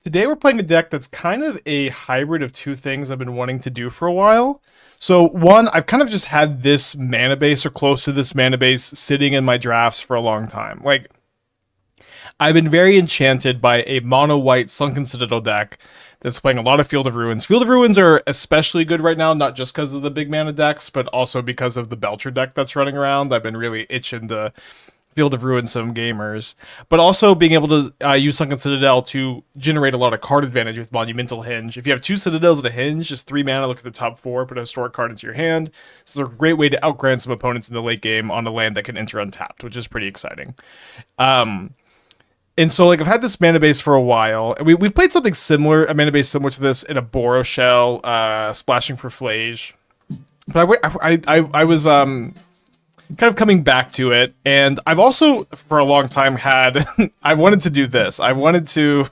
Today we're playing a deck that's kind of a hybrid of two things I've been wanting to do for a while. So one, I've kind of just had this mana base or close to this mana base sitting in my drafts for a long time. Like, I've been very enchanted by a mono-white Sunken Citadel deck that's playing a lot of Field of Ruins. Field of Ruins are especially good right now, not just because of the big mana decks, but also because of the Belcher deck that's running around. I've been really itching to Field of Ruin some gamers, but also being able to use Sunken Citadel to generate a lot of card advantage with Monumental Henge. If you have two Citadels and a Henge, just 3 mana, look at the top 4, put a historic card into your hand. So they're a great way to outgrand some opponents in the late game on a land that can enter untapped, which is pretty exciting. And so, like, I've had this mana base for a while, and we've played something similar, a mana base similar to this in a Boros Shell, Splashing for Flage. But I was kind of coming back to it, and I've also, for a long time, had... I wanted to do this. I wanted to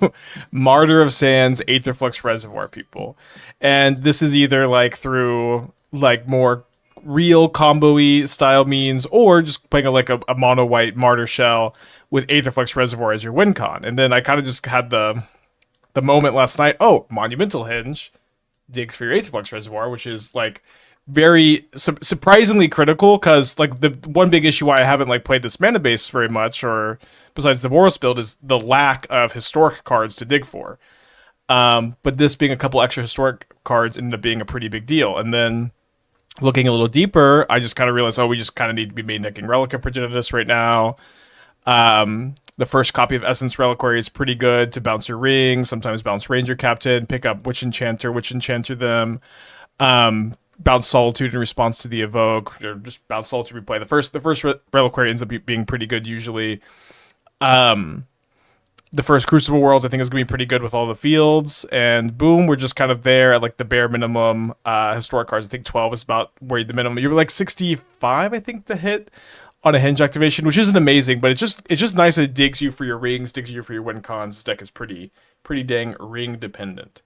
Martyr of Sands, Aetherflux Reservoir people. And this is either, like, through, like, more real combo-y style means, or just playing a mono-white Martyr Shell with Aetherflux Reservoir as your win con. And then I kind of just had the moment last night, oh, Monumental Henge digs for your Aetherflux Reservoir, which is, like, very surprisingly critical, because, like, the one big issue why I haven't, like, played this mana base very much, or besides the Boros build, is the lack of historic cards to dig for. But this being a couple extra historic cards ended up being a pretty big deal. And then looking a little deeper, I just kind of realized, oh, we just kind of need to be main decking Relic of Progenitus right now. The first copy of Essence Reliquary is pretty good to bounce your ring, sometimes bounce Ranger-Captain, pick up Enchanter them, bounce Solitude in response to the Evoke, or just bounce Solitude replay. The first Reliquary ends up being pretty good usually. The first Crucible Worlds I think is going to be pretty good with all the fields, and boom, we're just kind of there at, like, the bare minimum historic cards. I think 12 is about where the minimum. You're like 65, I think, to hit on a Henge activation, which isn't amazing, but it's just nice that it digs you for your rings, digs you for your win cons. This deck is pretty dang ring dependent.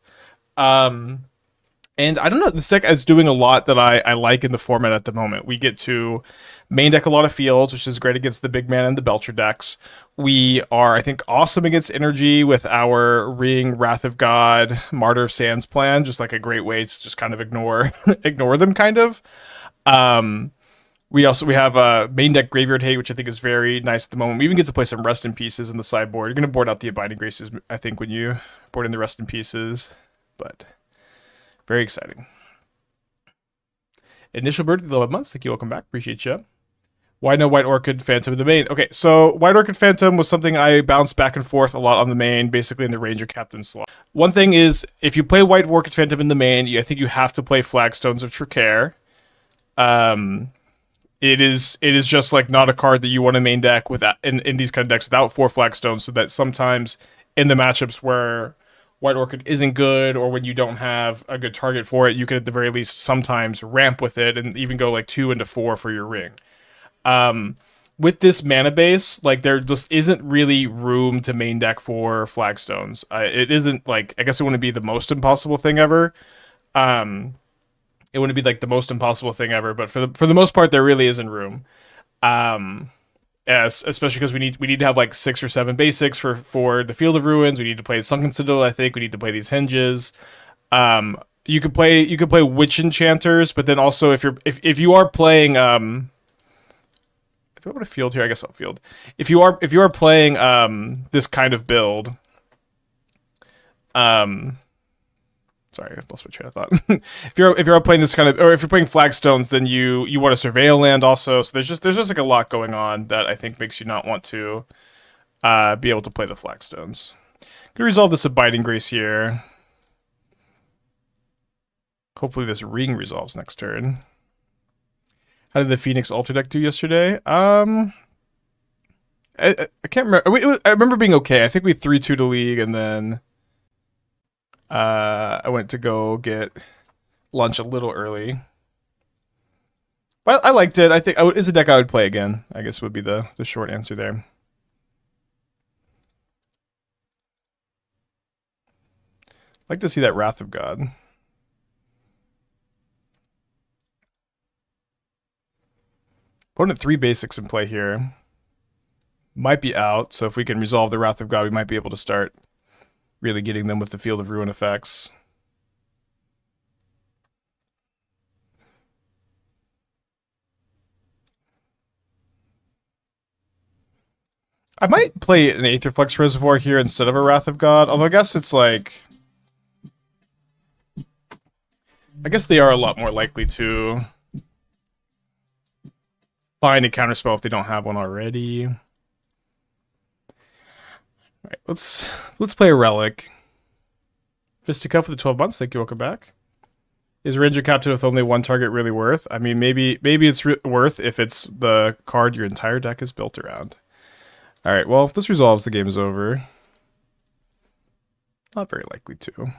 And I don't know, this deck is doing a lot that I like in the format at the moment. We get to main deck a lot of fields, which is great against the big man and the Belcher decks. We are, I think, awesome against energy with our Ring, Wrath of God, Martyr of Sands plan. Just like a great way to just kind of ignore them, kind of. We have a main deck Graveyard Hate, which I think is very nice at the moment. We even get to play some Rest in Pieces in the sideboard. You're going to board out the Abiding Graces, I think, when you board in the Rest in Pieces. But very exciting. Initial Bird, 11 months. Thank you. Welcome back. Appreciate you. Why no White Orchid Phantom in the main? Okay, so White Orchid Phantom was something I bounced back and forth a lot on the main, basically in the Ranger-Captain slot. One thing is, if you play White Orchid Phantom in the main, I think you have to play Flagstones of Tricaire. It is just, like, not a card that you want to main deck with in these kind of decks without 4 Flagstones, so that sometimes in the matchups where White Orchid isn't good, or when you don't have a good target for it, you can at the very least sometimes ramp with it and even go, like, 2 into 4 for your ring. With this mana base, like, there just isn't really room to main deck for Flagstones. It isn't, like, I guess it wouldn't be the most impossible thing ever. It wouldn't be, like, the most impossible thing ever, but for the most part, there really isn't room. Especially because we need to have, like, 6 or 7 basics for the Field of Ruins. We need to play Sunken Citadel. I think we need to play these Henges. You could play Witch Enchanters, but then also if you are playing if I want to field here, I guess I'll field. If you are playing this kind of build, sorry, I lost my train of thought. if you're playing this kind of, or if you're playing Flagstones, then you want to surveil land also. So there's just like a lot going on that I think makes you not want to be able to play the Flagstones. Gonna resolve this Abiding Grace here. Hopefully this Ring resolves next turn. How did the Phoenix Altar deck do yesterday? I can't remember. I remember being okay. I think we 3-2 to league, and then I went to go get lunch a little early. But I liked it. I think it's a deck I would play again, I guess would be the short answer there. I'd like to see that Wrath of God. Opponent 3 basics in play here. Might be out, so if we can resolve the Wrath of God, we might be able to start really getting them with the Field of Ruin effects. I might play an Aetherflux Reservoir here instead of a Wrath of God, although I guess it's like... I guess they are a lot more likely to find a counterspell if they don't have one already. Alright, let's play a Relic. Fisticuff for the 12 months, thank you, welcome back. Is Ranger-Captain with only one target really worth? I mean, maybe it's worth if it's the card your entire deck is built around. Alright, well, if this resolves, the game is over. Not very likely to.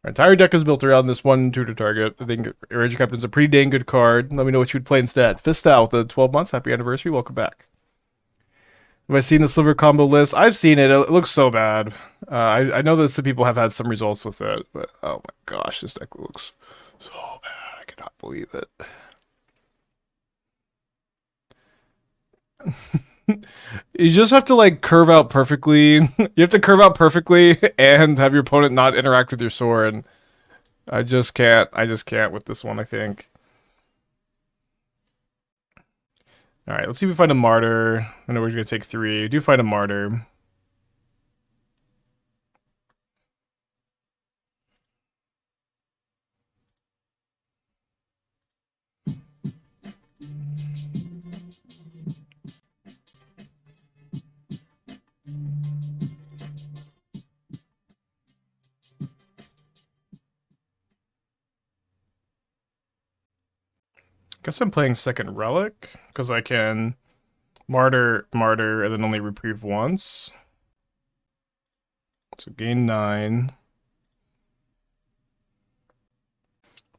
Our entire deck is built around this one tutor target. I think Ranger-Captain's a pretty dang good card. Let me know what you would play instead. Fist out with the 12 months. Happy anniversary. Welcome back. Have I seen the Sliver combo list? I've seen it. It looks so bad. I know that some people have had some results with it, but oh my gosh, this deck looks so bad. I cannot believe it. You just have to like curve out perfectly. You have to curve out perfectly and have your opponent not interact with your sword. I just can't with this one, I think. Alright, let's see if we find a Martyr. I know we're gonna take 3. Do find a Martyr. Guess I'm playing second Relic, because I can Martyr, and then only Reprieve once. So gain 9.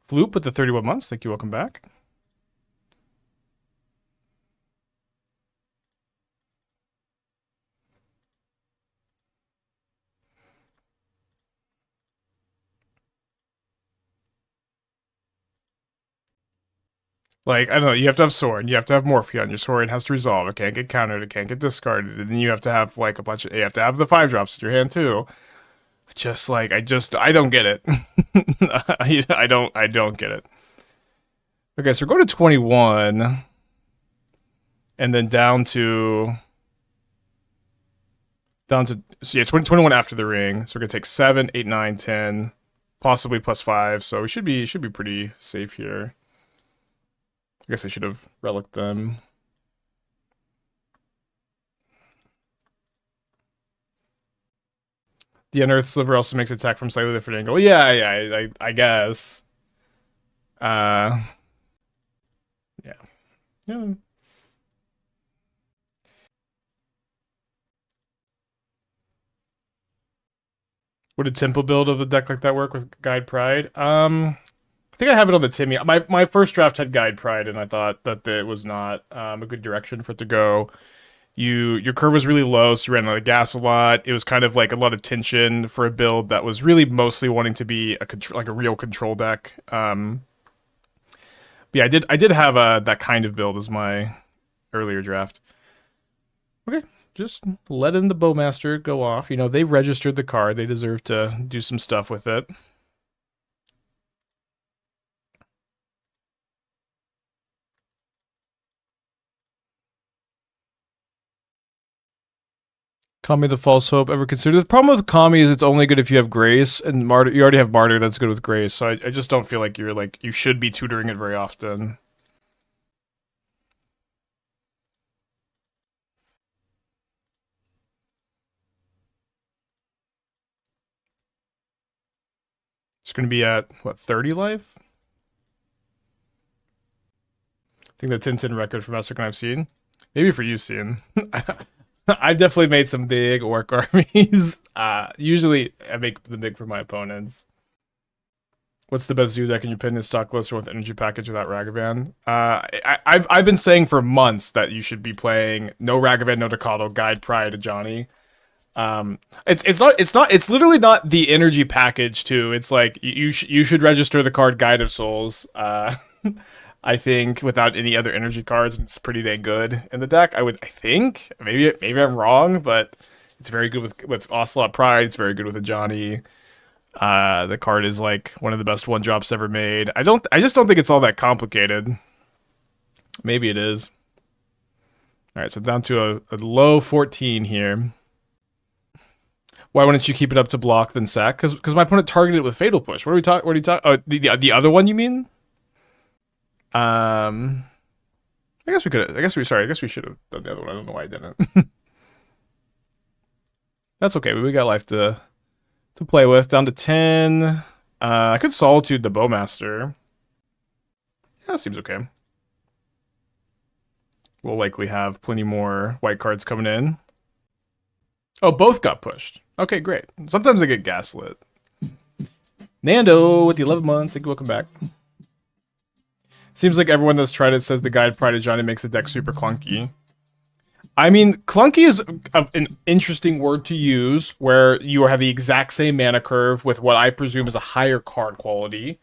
Floop with the 31 months, thank you, welcome back. Like, I don't know, you have to have Sword, you have to have Morpheon, your Sword has to resolve, it can't get countered, it can't get discarded, and then you have to have, like, a bunch of, you have to have the 5-drops in your hand, too. Just, like, I don't get it. I don't get it. Okay, so we're going to 21, and then down to, so yeah, 21 after the ring, so we're gonna take 7, 8, 9, 10, possibly plus 5, so we should be pretty safe here. I guess I should have relicked them. The Unearthed Sliver also makes attack from slightly different angle. Yeah, I guess. Yeah. Yeah. Would a temple build of a deck like that work with Guide Pride? I think I have it on the Timmy. My first draft had Guide Pride, and I thought that it was not a good direction for it to go. Your curve was really low, so you ran out of gas a lot. It was kind of like a lot of tension for a build that was really mostly wanting to be a real control deck. But yeah, I did have that kind of build as my earlier draft. Okay, just letting the Bowmaster go off. You know, they registered the card. They deserve to do some stuff with it. Kami the False Hope, ever considered? The problem with Kami is it's only good if you have Grace, and Martyr, you already have Martyr that's good with Grace, so I just don't feel like you should be tutoring it very often. It's going to be at, what, 30 life? I think that's 10-10 record for Master I've seen. Maybe for you, Cian. I've definitely made some big orc armies. Usually, I make them big for my opponents. What's the best zoo deck in your opinion? Stock list or with energy package without Ragavan? I've been saying for months that you should be playing no Ragavan, no Decado, Guide Pride to Johnny. It's literally not the energy package too. It's like you should register the card Guide of Souls. I think without any other energy cards, it's pretty dang good in the deck. I think maybe I'm wrong, but it's very good with Ocelot Pride. It's very good with a Johnny. The card is like one of the best one drops ever made. I just don't think it's all that complicated. Maybe it is. All right, so down to a low 14 here. Why wouldn't you keep it up to block then sack? Because my opponent targeted it with Fatal Push. What are we talking? What are you talking? Oh, the other one you mean? I guess we could. I guess we. Sorry. I guess we should have done the other one. I don't know why I didn't. That's okay. We got life to play with. Down to 10. I could Solitude the Bowmaster. Yeah, that seems okay. We'll likely have plenty more white cards coming in. Oh, both got pushed. Okay, great. Sometimes I get gaslit. Nando with the 11 months. Thank you. Welcome back. Seems like everyone that's tried it says the guide Pride of Johnny makes the deck super clunky. I mean, clunky is an interesting word to use, where you have the exact same mana curve with what I presume is a higher card quality.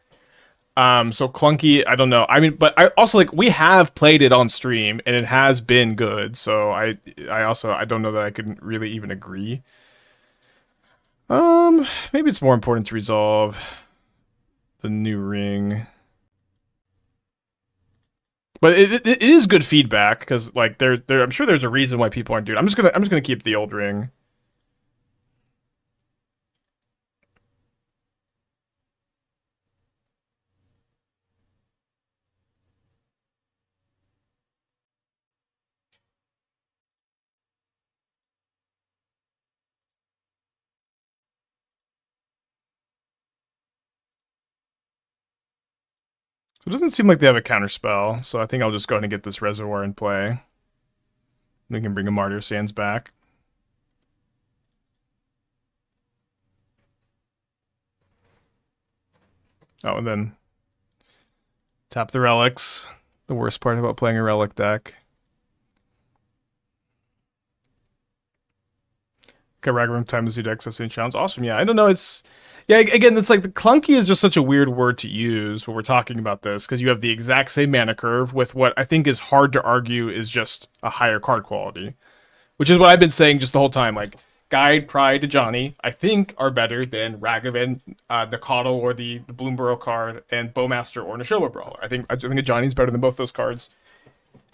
So clunky, I don't know. I mean, but I also like we have played it on stream and it has been good. So I don't know that I can really even agree. Maybe it's more important to resolve the new ring. But it is good feedback because like I'm sure there's a reason why people aren't doing it. I'm just gonna keep the old ring. So it doesn't seem like they have a counter spell, so I think I'll just go ahead and get this reservoir in play. We can bring a Martyr of Sands back. Oh, and then tap the relics. The worst part about playing a relic deck. Okay, Ragarum time to deck Essence Challenge. Awesome, yeah. I don't know, it's... Yeah, again, it's like the clunky is just such a weird word to use when we're talking about this, because you have the exact same mana curve with what I think is hard to argue is just a higher card quality. Which is what I've been saying just the whole time. Like, Guide, Pride, to Johnny, I think are better than Ragavan, Nakatl, or the Bloomborough card, and Bowmaster or Neshoba Brawler. I think Johnny's better than both those cards.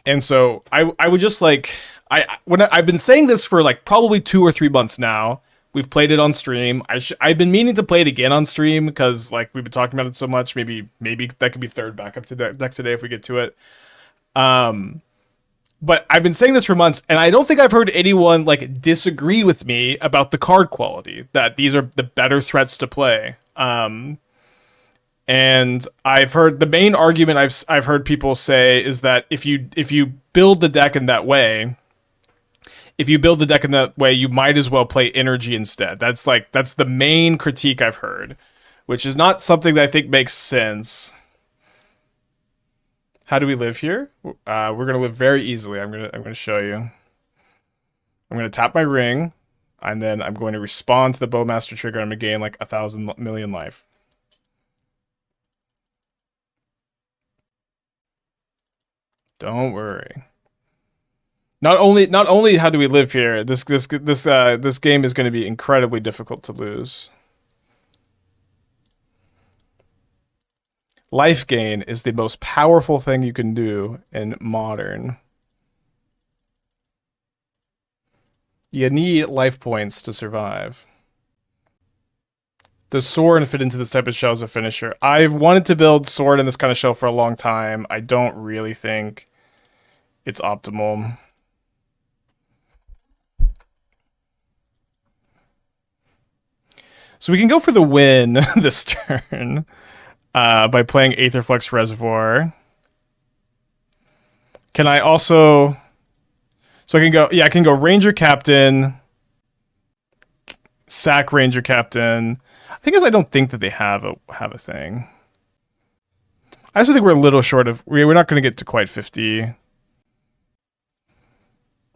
And so I would just like I've been saying this for like probably 2 or 3 months now. We've played it on stream. I've been meaning to play it again on stream because like we've been talking about it so much. Maybe that could be third backup to deck today if we get to it. But I've been saying this for months, and I don't think I've heard anyone like disagree with me about the card quality. That these are the better threats to play. And I've heard the main argument I've heard people say is that if you build the deck in that way, you might as well play energy instead. That's the main critique I've heard, which is not something that I think makes sense. How do we live here? We're gonna live very easily. I'm gonna show you. I'm gonna tap my ring, and then I'm going to respond to the Bowmaster trigger. I'm gonna gain like 1,000 million life. Don't worry. Not only how do we live here, this game is going to be incredibly difficult to lose. Life gain is the most powerful thing you can do in Modern. You need life points to survive. Does Sword fit into this type of shell as a finisher? I've wanted to build Sword in this kind of shell for a long time. I don't really think it's optimal. So we can go for the win this turn by playing Aetherflux Reservoir. Can I also... So I can go... Yeah, I can go Ranger-Captain, sack Ranger-Captain. The thing is, I don't think that they have a thing. I also think we're a little short of... We're not going to get to quite 50.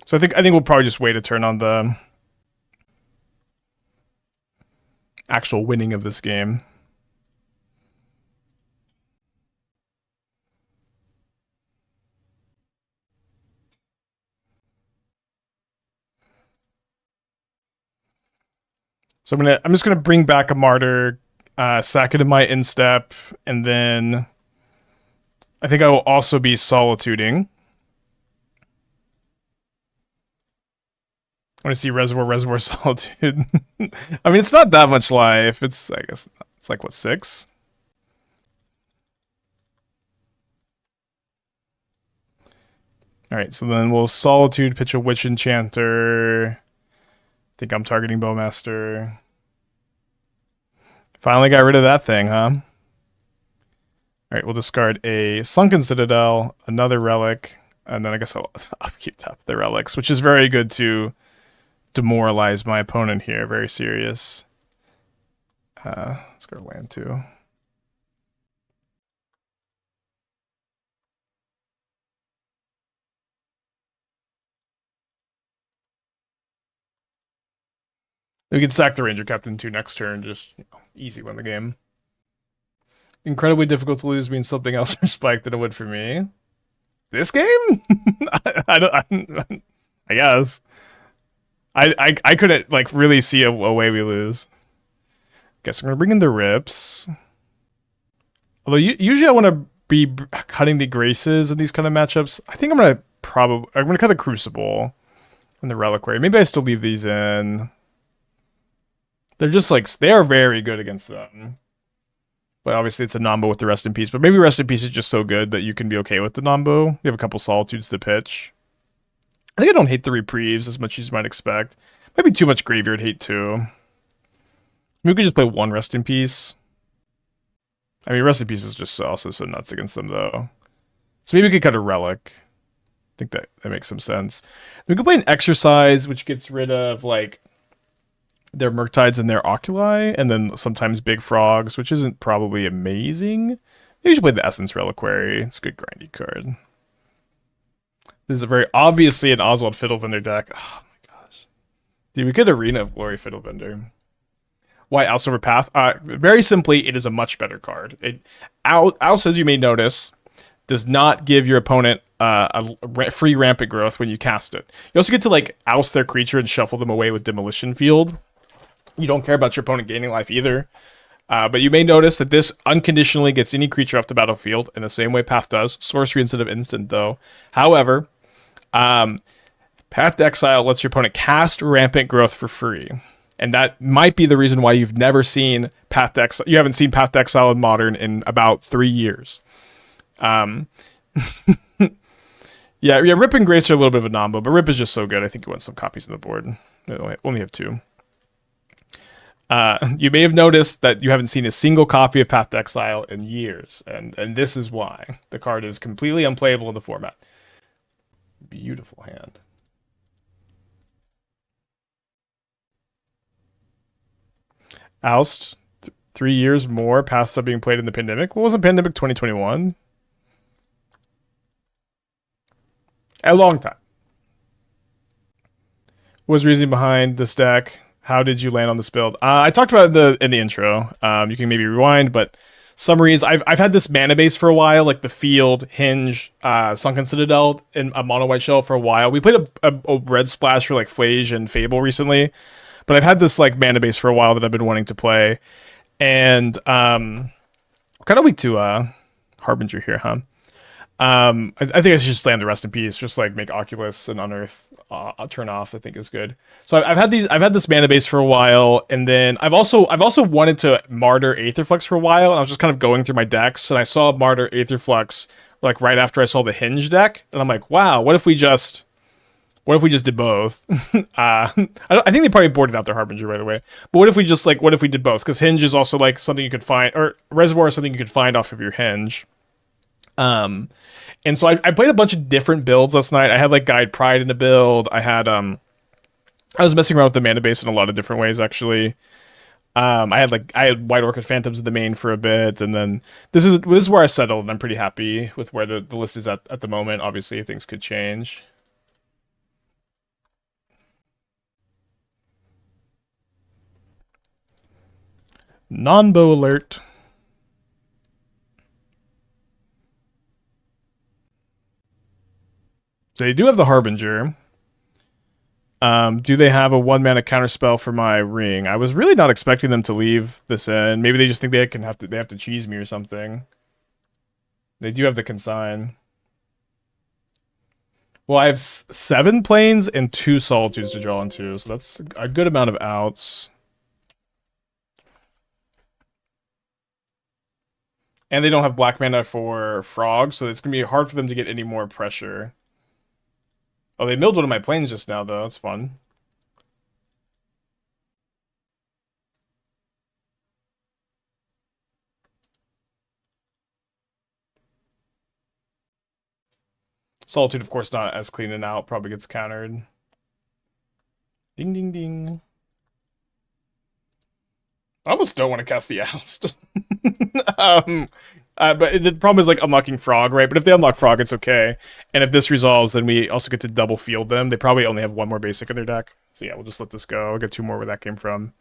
So I think we'll probably just wait a turn on the actual winning of this game. So I'm just gonna bring back a Martyr, sack it in my instep, and then I think I will also be Solituding. I want to see Reservoir, Solitude. I mean, it's not that much life. I guess, it's like, what, 6? Alright, so then we'll Solitude, pitch a Witch Enchanter. I think I'm targeting Bowmaster. Finally got rid of that thing, huh? Alright, we'll discard a Sunken Citadel, another Relic, and then I guess I'll upkeep the Relics, which is very good to demoralize my opponent here. Very serious. Let's go to land 2. We can sack the Ranger-Captain 2 next turn, just easy win the game. Incredibly difficult to lose means something else for Spike than it would for me. This game? I guess. I couldn't like really see a way we lose. Guess I'm gonna bring in the Rips. Although usually I want to be cutting the Graces in these kind of matchups. I think I'm gonna cut the Crucible and the Reliquary. Maybe I still leave these in. They're just like, they are very good against them. But obviously it's a Nombo with the Rest in Peace. But maybe Rest in Peace is just so good that you can be okay with the Nombo. You have a couple Solitudes to pitch. I think I don't hate the Reprieves as much as you might expect. Maybe too much Graveyard hate too. Maybe we could just play 1 Rest in Peace. I mean, Rest in Peace is just also so nuts against them though. So maybe we could cut a Relic. I think that makes some sense. We could play an Exorcise, which gets rid of like their Murktides and their Oculi, and then sometimes Big Frogs, which isn't probably amazing. Maybe you should play the Essence Reliquary. It's a good grindy card. This is a very obviously an Oswald Fiddlebender deck. Oh my gosh. Dude, we could Arena of Glory Fiddlebender. Why Oust over Path? Very simply, it is a much better card. Oust, as you may notice, does not give your opponent free rampant growth when you cast it. You also get to like oust their creature and shuffle them away with Demolition Field. You don't care about your opponent gaining life either. But you may notice that this unconditionally gets any creature off the battlefield in the same way Path does. Sorcery instead of instant, though. However, Path to Exile lets your opponent cast Rampant Growth for free. And that might be the reason why you've never seen Path to Exile. You haven't seen Path to Exile in Modern in about 3 years. Yeah, Rip and Grace are a little bit of a nombo, but Rip is just so good. I think you want some copies on the board. We only have 2. You may have noticed that you haven't seen a single copy of Path to Exile in years, and this is why. The card is completely unplayable in the format. Beautiful hand. Oust, 3 years more, Paths are being played in the pandemic. What was the pandemic, 2021? A long time. What was the reason behind this deck? How did you land on this build? I talked about it in the intro. You can maybe rewind, but summaries. I've had this mana base for a while, like the Field, Hinge, Sunken Citadel, and a mono white shell for a while. We played a red splash for like Flage and Fable recently, but I've had this like mana base for a while that I've been wanting to play, and kind of weak to Harbinger here, huh? I think I should just land the Rest in Peace, just like make Oculus and Unearth turn off. I think is good. So I've had this mana base for a while, and then I've also wanted to Martyr Aetherflux for a while, and I was just kind of going through my decks, and I saw Martyr Aetherflux like right after I saw the Hinge deck, and I'm like, wow, what if we just did both? I think they probably boarded out their Harbinger right away. But what if we did both? Because Hinge is also like something you could find, or Reservoir is something you could find off of your Hinge. And so I played a bunch of different builds last night. I had like Guide Pride in a build. I was messing around with the mana base in a lot of different ways, actually. I had White Orchid Phantoms in the main for a bit, and then this is where I settled, and I'm pretty happy with where the list is at the moment. Obviously, things could change. Non-bow alert. So they do have the Harbinger. Do they have a 1-mana counterspell for my ring? I was really not expecting them to leave this in. Maybe they just think they have to cheese me or something. They do have the consign. Well, I have 7 planes and 2 solitudes to draw into, so that's a good amount of outs. And they don't have black mana for frog, so it's gonna be hard for them to get any more pressure. Oh, they milled one of my planes just now, though. That's fun. Solitude, of course, not as clean and out. Probably gets countered. Ding, ding, ding. I almost don't want to cast the Oust. But the problem is, like, unlocking Frog, right? But if they unlock Frog, it's okay. And if this resolves, then we also get to double field them. They probably only have 1 more basic in their deck. So yeah, we'll just let this go. I'll get 2 more where that came from.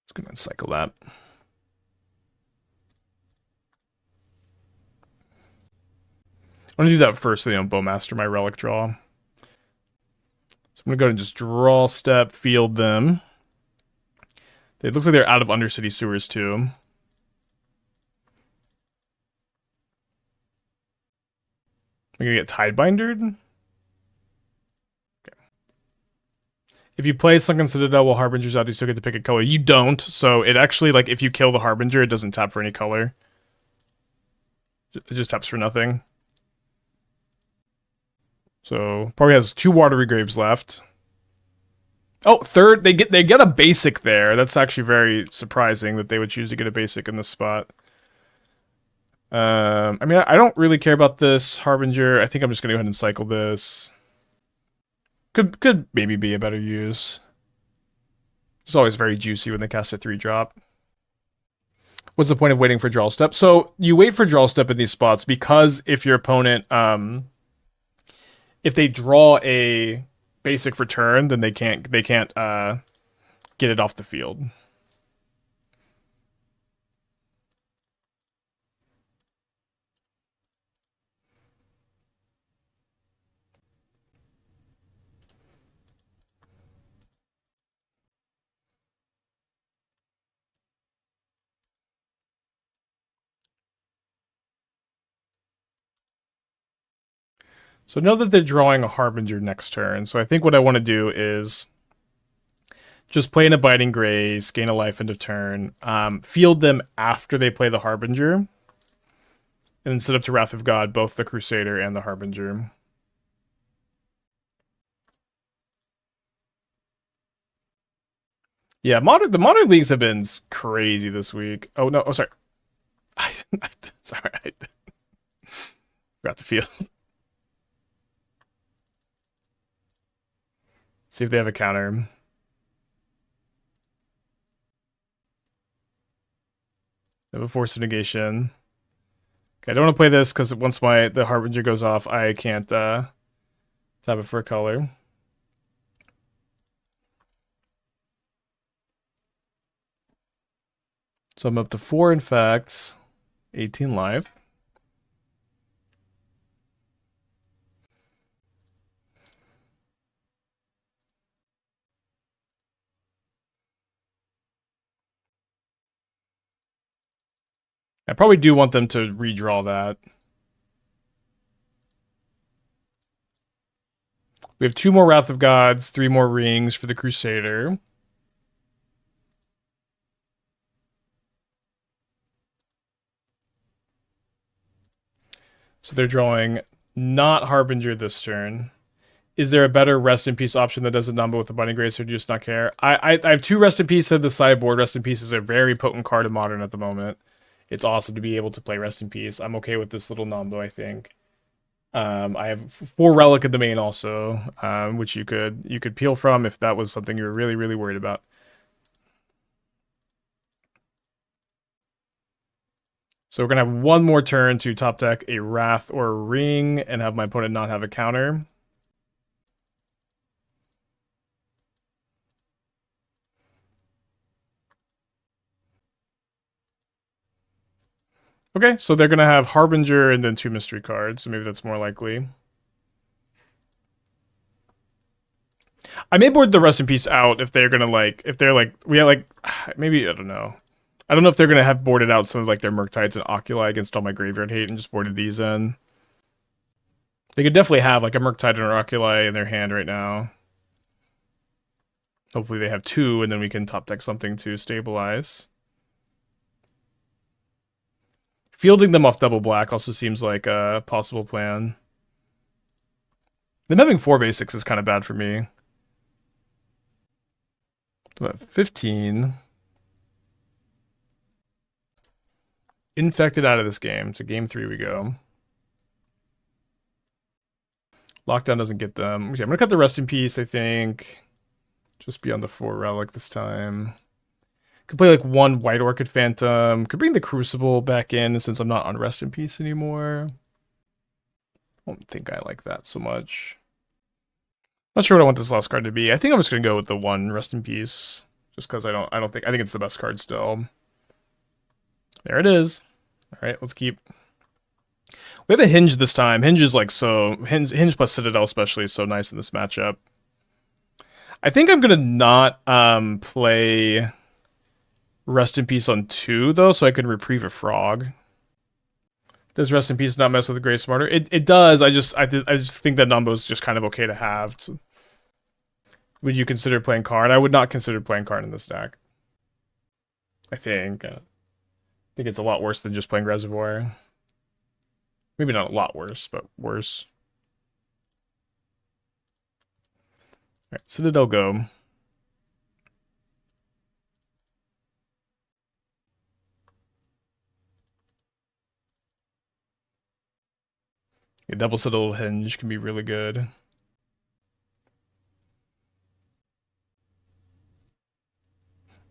Let's go ahead and cycle that. I'm going to do that first, so they don't Bowmaster my Relic draw. So I'm going to go ahead and just draw step, field them. It looks like they're out of Undercity Sewers, too. I'm going to get Tidebindered. Okay. If you play Sunken Citadel while Harbinger's out, you still get to pick a color. You don't, so it actually, like, if you kill the Harbinger, it doesn't tap for any color. It just taps for nothing. So probably has 2 Watery Graves left. Oh, third, they get a basic there. That's actually very surprising that they would choose to get a basic in this spot. I mean, I don't really care about this Harbinger. I think I'm just gonna go ahead and cycle this. Could maybe be a better use. It's always very juicy when they cast a 3-drop. What's the point of waiting for draw step? So you wait for draw step in these spots because if your opponent if they draw a basic return, then they can't get it off the field. So know that they're drawing a Harbinger next turn. So I think what I want to do is just play in a Biting Grace, gain a life into turn, field them after they play the Harbinger, and then set up to Wrath of God both the Crusader and the Harbinger. Yeah, the modern leagues have been crazy this week. Oh no, oh sorry. Sorry, I forgot to field. See if they have a counter. They have a Force of Negation. Okay, I don't want to play this because once the Harbinger goes off, I can't tap it for a color. So I'm up to 4 infects, 18 life. I probably do want them to redraw that. We have 2 more Wrath of Gods, 3 more rings for the Crusader. So they're drawing not Harbinger this turn. Is there a better Rest in Peace option that doesn't number with the Biting Grace, or do you just not care? I have 2 Rest in Peace at the sideboard. Rest in Peace is a very potent card in Modern at the moment. It's awesome to be able to play Rest in Peace. I'm okay with this little Nombo, I think. I have 4 Relic in the main also, which you could peel from if that was something you were really, really worried about. So we're going to have 1 more turn to top deck a Wrath or a Ring and have my opponent not have a counter. Okay, so they're gonna have Harbinger and then 2 mystery cards, so maybe that's more likely. I may board the Rest in Peace out if they're gonna like, if they're like, we have like, maybe, I don't know. I don't know if they're gonna have boarded out some of like their Murktides and Oculi against all my graveyard hate and just boarded these in. They could definitely have like a Murktide and an Oculi in their hand right now. Hopefully they have 2, and then we can top deck something to stabilize. Fielding them off double black also seems like a possible plan. Them having 4 basics is kind of bad for me. 15. Infected out of this game. To game 3 we go. Lockdown doesn't get them. Okay, I'm gonna cut the Rest in Peace, I think. Just be on the 4 Relic this time. Could play like 1 White Orchid Phantom. Could bring the Crucible back in since I'm not on Rest in Peace anymore. I don't think I like that so much. Not sure what I want this last card to be. I think I'm just gonna go with the 1 Rest in Peace. Just because I think it's the best card still. There it is. Alright, let's keep. We have a Henge this time. Henge is like so Henge plus Citadel especially is so nice in this matchup. I think I'm gonna not play Rest in Peace on 2 though, so I can reprieve a frog. Does Rest in Peace not mess with the Grey Smarter? It does. I just think that Numbo is just kind of okay to have. Would you consider playing Karn? I would not consider playing Karn in this deck. I think it's a lot worse than just playing Reservoir. Maybe not a lot worse, but worse. Alright, Citadel go. A double Citadel Henge can be really good.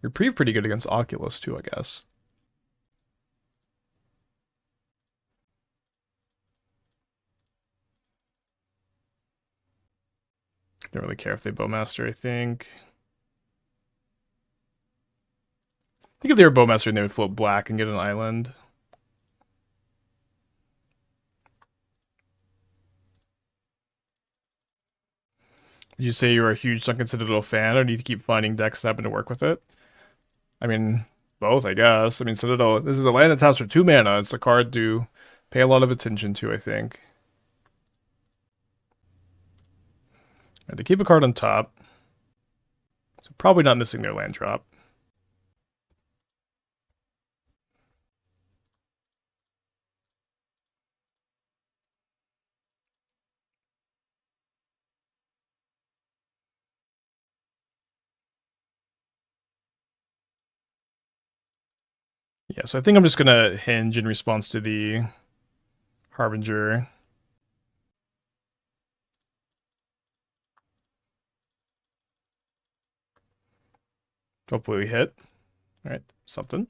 Reprieve pretty good against Oculus too, I guess. Don't really care if they Bowmaster, I think. I think if they were Bowmaster, they would float black and get an island. Would you say you're a huge Sunken Citadel fan, or do you keep finding decks that happen to work with it? I mean, both, I guess. I mean, Citadel, this is a land that taps for 2 mana. It's a card to pay a lot of attention to, I think. Right, they keep a card on top. So probably not missing their land drop. Yeah, so I think I'm just gonna Henge in response to the Harbinger. Hopefully we hit. Alright, something.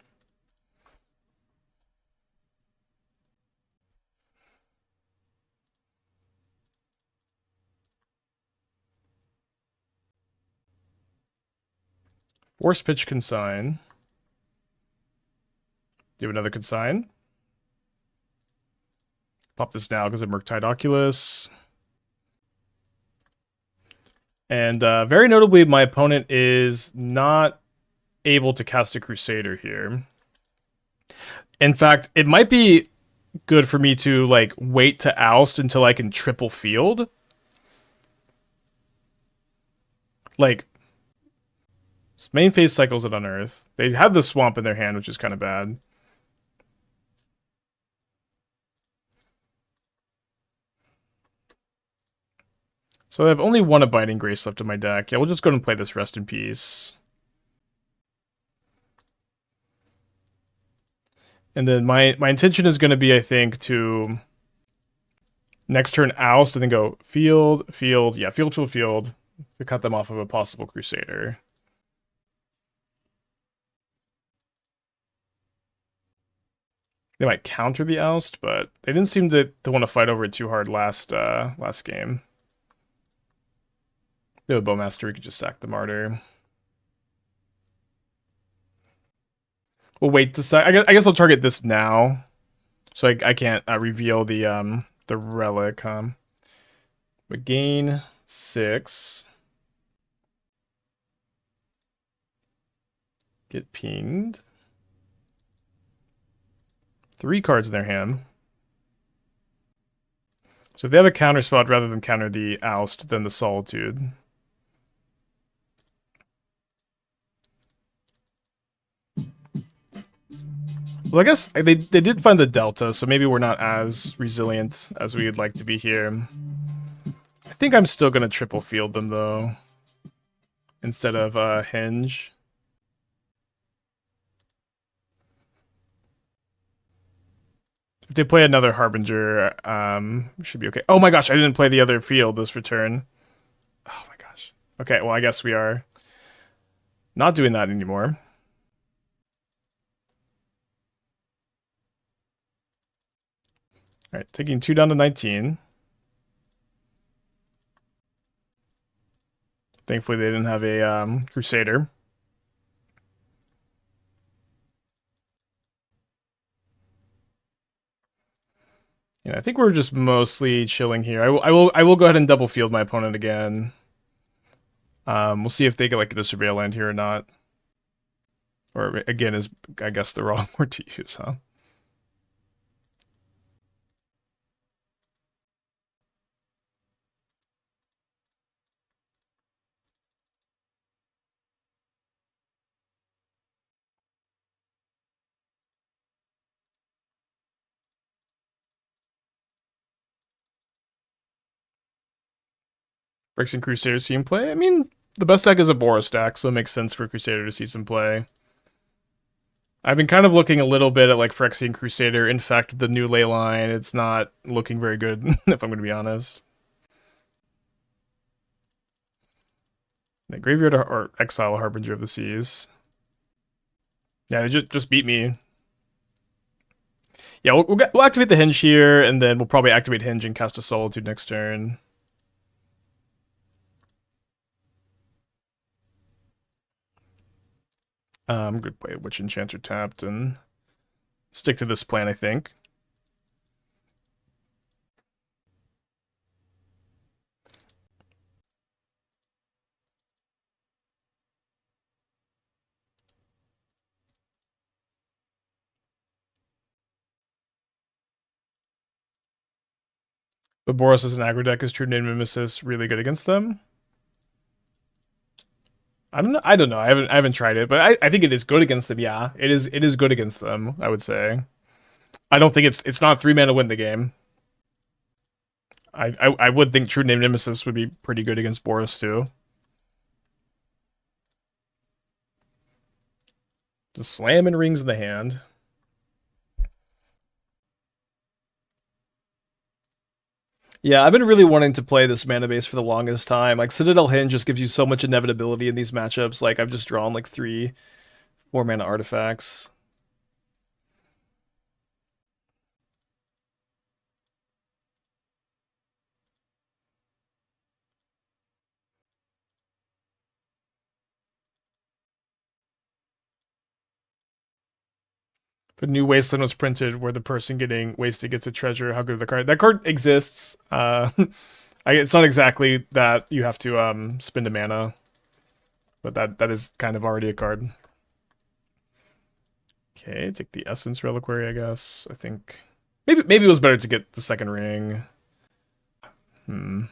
Force Pitch Consign. Do you have another Consign? Pop this now because of Murktide Oculus. And very notably, my opponent is not able to cast a Crusader here. In fact, it might be good for me to like wait to oust until I can triple field. Like, main phase cycles it on Earth. They have the swamp in their hand, which is kind of bad. So I have only 1 Abiding Grace left in my deck. Yeah, we'll just go and play this Rest in Peace. And then my intention is going to be, I think, to next turn oust and then go field, yeah, field, to cut them off of a possible Crusader. They might counter the oust, but they didn't seem to want to fight over it too hard last game. They have a Bowmaster, we could just sack the Martyr. We'll wait to sack. I guess I'll target this now. So I can't reveal the relic. But gain 6. Get pinged. 3 cards in their hand. So if they have a counter spot rather than counter the Oust, then the Solitude. Well, I guess they did find the Delta, so maybe we're not as resilient as we would like to be here. I think I'm still going to triple field them, though, instead of Henge. If they play another Harbinger, should be okay. Oh my gosh, I didn't play the other field this return. Oh my gosh. Okay, well, I guess we are not doing that anymore. All right, taking 2 down to 19. Thankfully, they didn't have a Crusader. Yeah, I think we're just mostly chilling here. I will go ahead and double field my opponent again. We'll see if they get like a surveil land here or not. Or again is I guess the wrong word to use, huh? Phyrexian Crusader see him play. I mean, the best deck is a Boros deck, so it makes sense for Crusader to see some play. I've been kind of looking a little bit at like Phyrexian Crusader. In fact, the new ley line, it's not looking very good, if I'm going to be honest. The graveyard or exile Harbinger of the Seas. Yeah, they just beat me. Yeah, we'll activate the Henge here, and then we'll probably activate Henge and cast a Solitude next turn. I'm going to play Witch Enchanter tapped and stick to this plan, I think. But Boros as an aggro deck is True Name Nemesis really good against them? I don't know. I don't know. I haven't tried it, but I think it is good against them. Yeah, it is good against them. I would say. I don't think it's not 3 mana win the game. I would think True Name Nemesis would be pretty good against Boros too. Just slamming rings in the hand. Yeah, I've been really wanting to play this mana base for the longest time. Like Citadel Henge just gives you so much inevitability in these matchups. Like I've just drawn like 3 4 mana artifacts. If a new Wasteland was printed where the person getting wasted gets a treasure, how good of the card? That card exists. It's not exactly that you have to spend a mana, but that is kind of already a card. Okay, take the Essence Reliquary, I guess. I think maybe it was better to get the second ring. I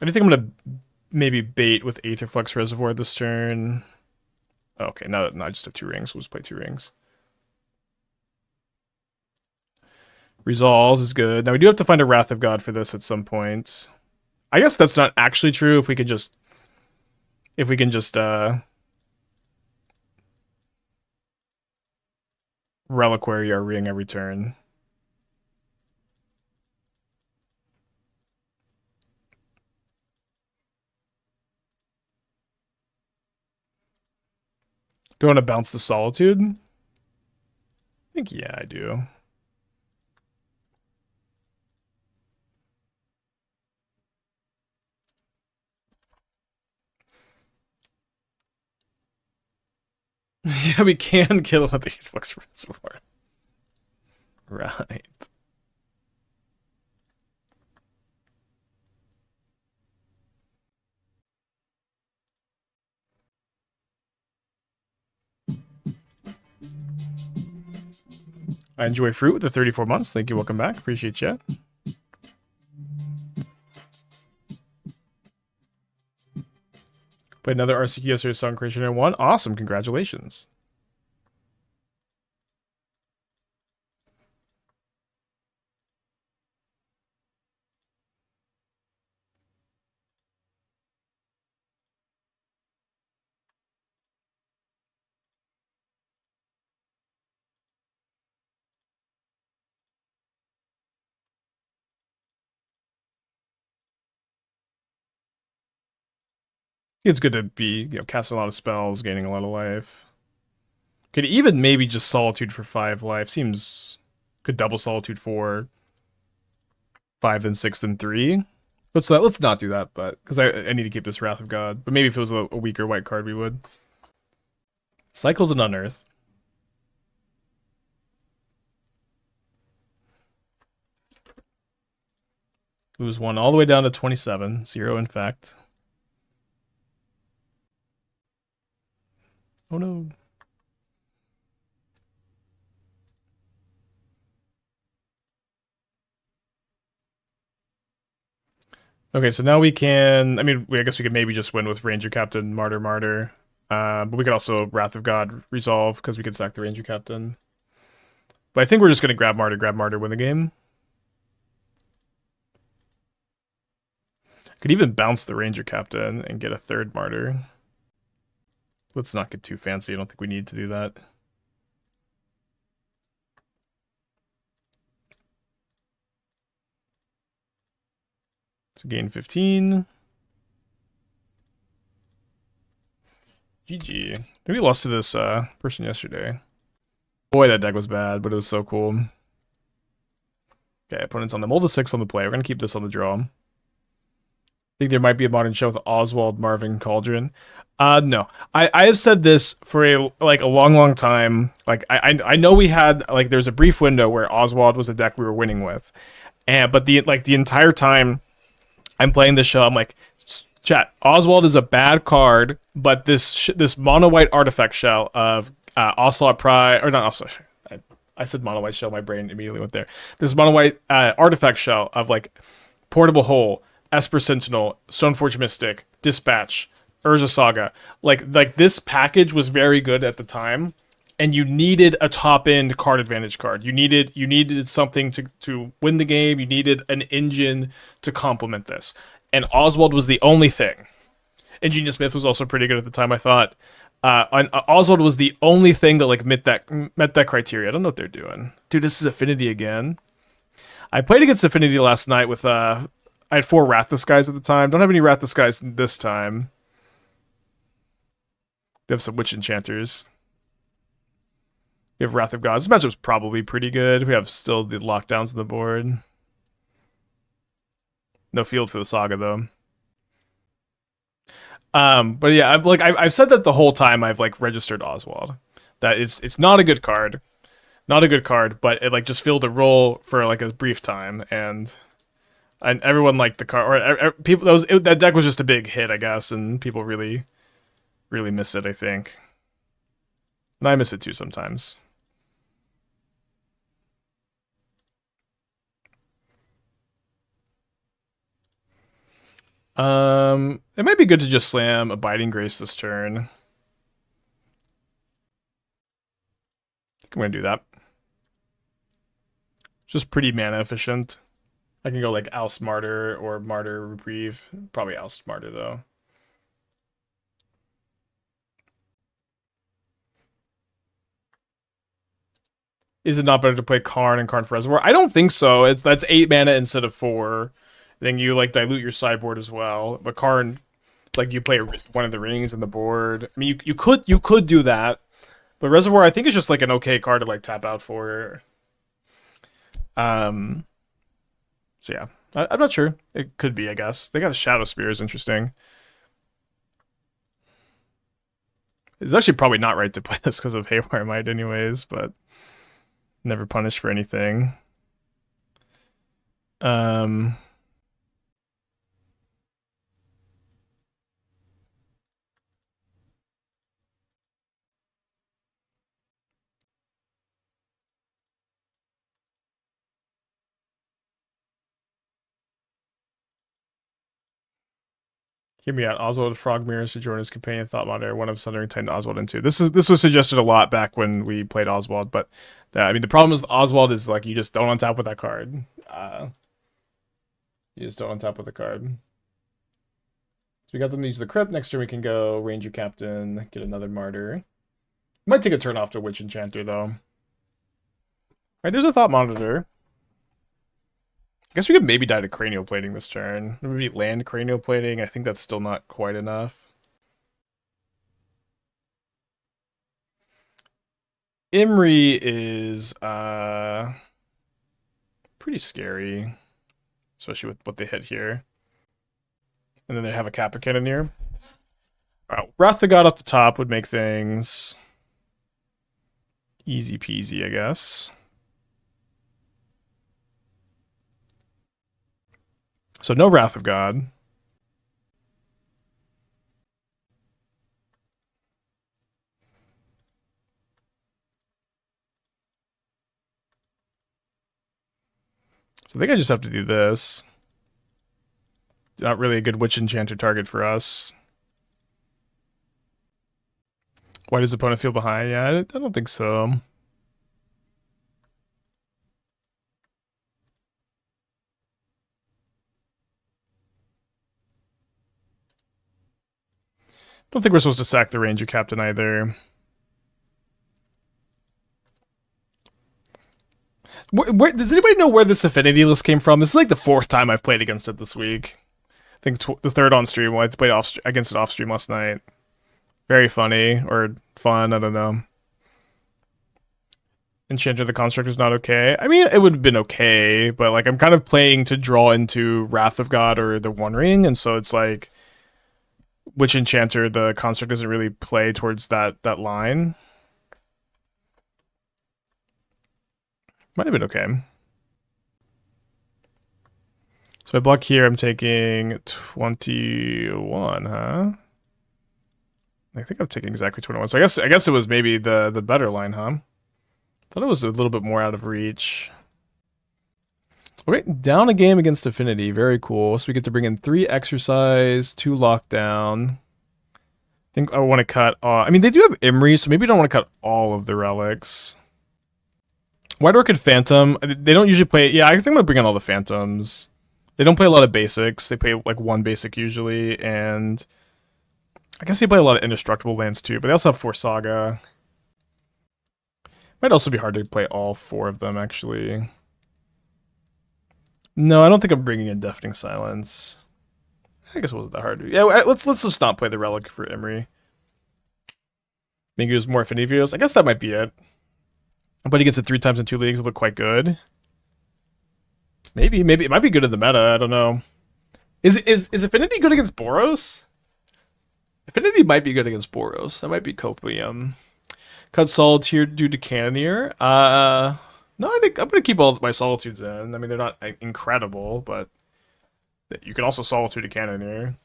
think I'm gonna maybe bait with Aetherflux Reservoir this turn. Okay, now I just have 2 rings. We'll just play 2 rings. Resolves is good. Now we do have to find a Wrath of God for this at some point. I guess that's not actually true if we can just Reliquary our ring every turn. Do I want to bounce the Solitude? I think yeah, I do. Yeah, we can kill with the Aetherflux Reservoir. Right. I enjoy fruit with the 34 months. Thank you. Welcome back. Appreciate you. Played another RCQ Series Song Creation and won. Awesome. Congratulations. It's good to be, casting a lot of spells, gaining a lot of life. Could even maybe just Solitude for 5 life. Seems could double Solitude for 5, then 6, then 3. Let's not do that, but because I need to keep this Wrath of God. But maybe if it was a weaker white card, we would. Cycles and Unearth. Lose 1 all the way down to 27. 0, in fact. Oh no. Okay, so now we can... I mean, I guess we could maybe just win with Ranger-Captain, Martyr. But we could also Wrath of God resolve, because we could sack the Ranger-Captain. But I think we're just going to grab Martyr, win the game. Could even bounce the Ranger-Captain and get a 3rd Martyr. Let's not get too fancy. I don't think we need to do that. So gain 15. GG. I think we lost to this person yesterday. Boy, that deck was bad, but it was so cool. Okay, opponent's on the mold of 6 on the play. We're going to keep this on the draw. I think there might be a modern show with Oswald, Marvin, Cauldron. No. I have said this for a long time. Like I know we had there's a brief window where Oswald was a deck we were winning with. But the entire time I'm playing this show, I'm like, chat, Oswald is a bad card, but this mono white artifact shell of Ocelot Pride, or not Ocelot, I said mono white shell, my brain immediately went there. This mono white artifact shell of Portable Hole, Esper Sentinel, Stoneforge Mystic, Dispatch, Urza Saga. Like this package was very good at the time, and you needed a top end card advantage card. You needed something to win the game. You needed an engine to complement this. And Oswald was the only thing. Ingenious Myth was also pretty good at the time, I thought. Oswald was the only thing that met that criteria. I don't know what they're doing. Dude, this is Affinity again. I played against Affinity last night with I had 4 Rathless guys at the time. Don't have any Rathless guys this time. We have some Witch Enchanters. We have Wrath of Gods. This matchup's probably pretty good. We have still the lockdowns on the board. No field for the Saga though. But yeah, I've said that the whole time I've registered Oswald. That it's not a good card. Not a good card, but it just filled a role for a brief time, and everyone liked the card. Or people that deck was just a big hit, I guess, and people really miss it, I think. And I miss it too sometimes. It might be good to just slam Abiding Grace this turn. I think I'm gonna do that. Just pretty mana efficient. I can go Oust Martyr or Martyr Reprieve. Probably Oust Martyr though. Is it not better to play Karn and Karn for Reservoir? I don't think so. That's 8 mana instead of 4. Then you dilute your sideboard as well. But Karn, you play one of the rings in the board. I mean, you could do that. But Reservoir, I think, is just an okay card to tap out for. So yeah, I'm not sure. It could be, I guess. They got a Shadow Spear, is interesting. It's actually probably not right to play this because of Haywire Might anyways, but never punished for anything. Um, Hear me out. Oswald Frog Mirrors to join his companion Thought Monitor, one of Sundering Titan Oswald into. This was suggested a lot back when we played Oswald, but I mean the problem is Oswald is like you just don't untap with that card. You just don't untap with the card. So we got them to use the crypt. Next turn we can go Ranger-Captain, get another Martyr. Might take a turn off to Witch Enchanter though. Alright, there's a Thought Monitor. I guess we could maybe die to Cranial Plating this turn. Maybe land Cranial Plating. I think that's still not quite enough. Imri is pretty scary, especially with what they hit here. And then they have a Kappa Cannoneer. Wrath the God off the top would make things easy peasy, I guess. So no Wrath of God. So I think I just have to do this. Not really a good Witch Enchanter target for us. Why does the opponent feel behind? Yeah, I don't think so. Don't think we're supposed to sack the Ranger-Captain either. Does anybody know where this affinity list came from? This is like the 4th time I've played against it this week. I think the 3rd on stream. I played against it off stream last night. Very funny or fun. I don't know. Enchanter the Construct is not okay. I mean, it would have been okay, but like I'm kind of playing to draw into Wrath of God or the One Ring, and so it's like which Enchanter the Construct doesn't really play towards that line. Might have been okay. So I block here, I'm taking 21, huh? I think I'm taking exactly 21. So I guess it was maybe the better line, huh? Thought it was a little bit more out of reach. Okay, down a game against Affinity. Very cool. So we get to bring in 3 Exorcise, 2 Lockdown. I think I want to cut... I mean, they do have Imri, so maybe I don't want to cut all of the relics. White Orchid Phantom. They don't usually play... Yeah, I think I'm going to bring in all the Phantoms. They don't play a lot of basics. They play like 1 basic usually, and... I guess they play a lot of indestructible lands too, but they also have 4 Saga. Might also be hard to play all 4 of them, actually. No, I don't think I'm bringing in Deafening Silence. I guess it wasn't that hard. Yeah, let's just not play the Relic for Imri. Maybe use more Affinity Videos. I guess that might be it. But he gets it 3 times in 2 leagues. It look quite good. Maybe it might be good in the meta. I don't know. Is Affinity good against Boros? Affinity might be good against Boros. That might be copium. Cut Solitude due to Cannoneer. No, I think I'm going to keep all my Solitudes in. I mean, they're not incredible, but you can also Solitude a Cannoneer.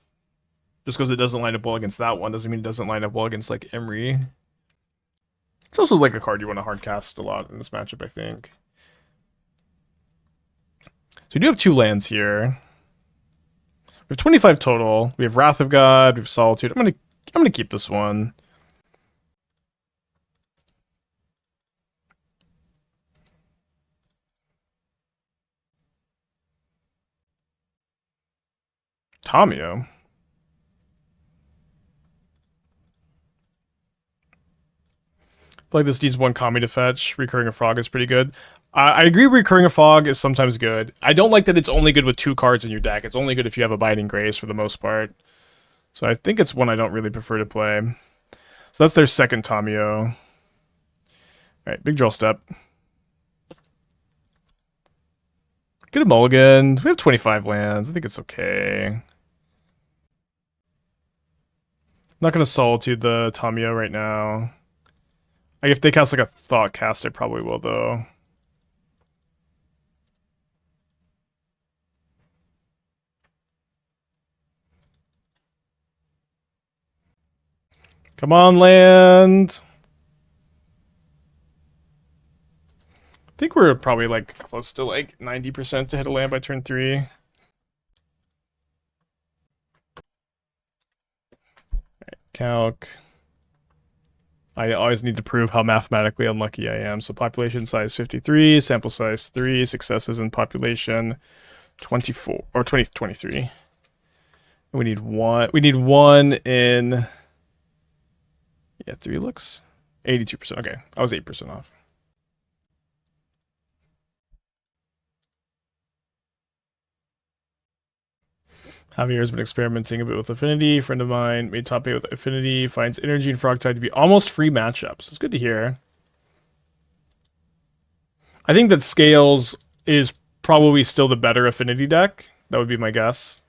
Just because it doesn't line up well against that one doesn't mean it doesn't line up well against, like, Imri. It's also, like, a card you want to hardcast a lot in this matchup, I think. So we do have 2 lands here. We have 25 total. We have Wrath of God. We have Solitude. I'm gonna keep this one. Tamio. Like this needs 1 Kami to fetch. Recurring a Frog is pretty good. I agree Recurring a Frog is sometimes good. I don't like that it's only good with 2 cards in your deck. It's only good if you have Abiding Grace for the most part. So I think it's one I don't really prefer to play. So that's their second Tamio. Alright, big draw step. Get a mulligan. We have 25 lands. I think it's okay. Not gonna Solitude the Tamiyo right now. Like if they cast like a Thought Cast, I probably will though. Come on, land. I think we're probably like close to like 90% to hit a land by turn 3. Calc. I always need to prove how mathematically unlucky I am. So population size 53, sample size 3, successes in population 24 or 23. We need one. We need one in. Yeah, 3 looks 82%. Okay, I was 8% off. Javier has been experimenting a bit with Affinity. Friend of mine made top 8 with Affinity. Finds Energy and Frogtide to be almost free matchups. It's good to hear. I think that Scales is probably still the better Affinity deck. That would be my guess.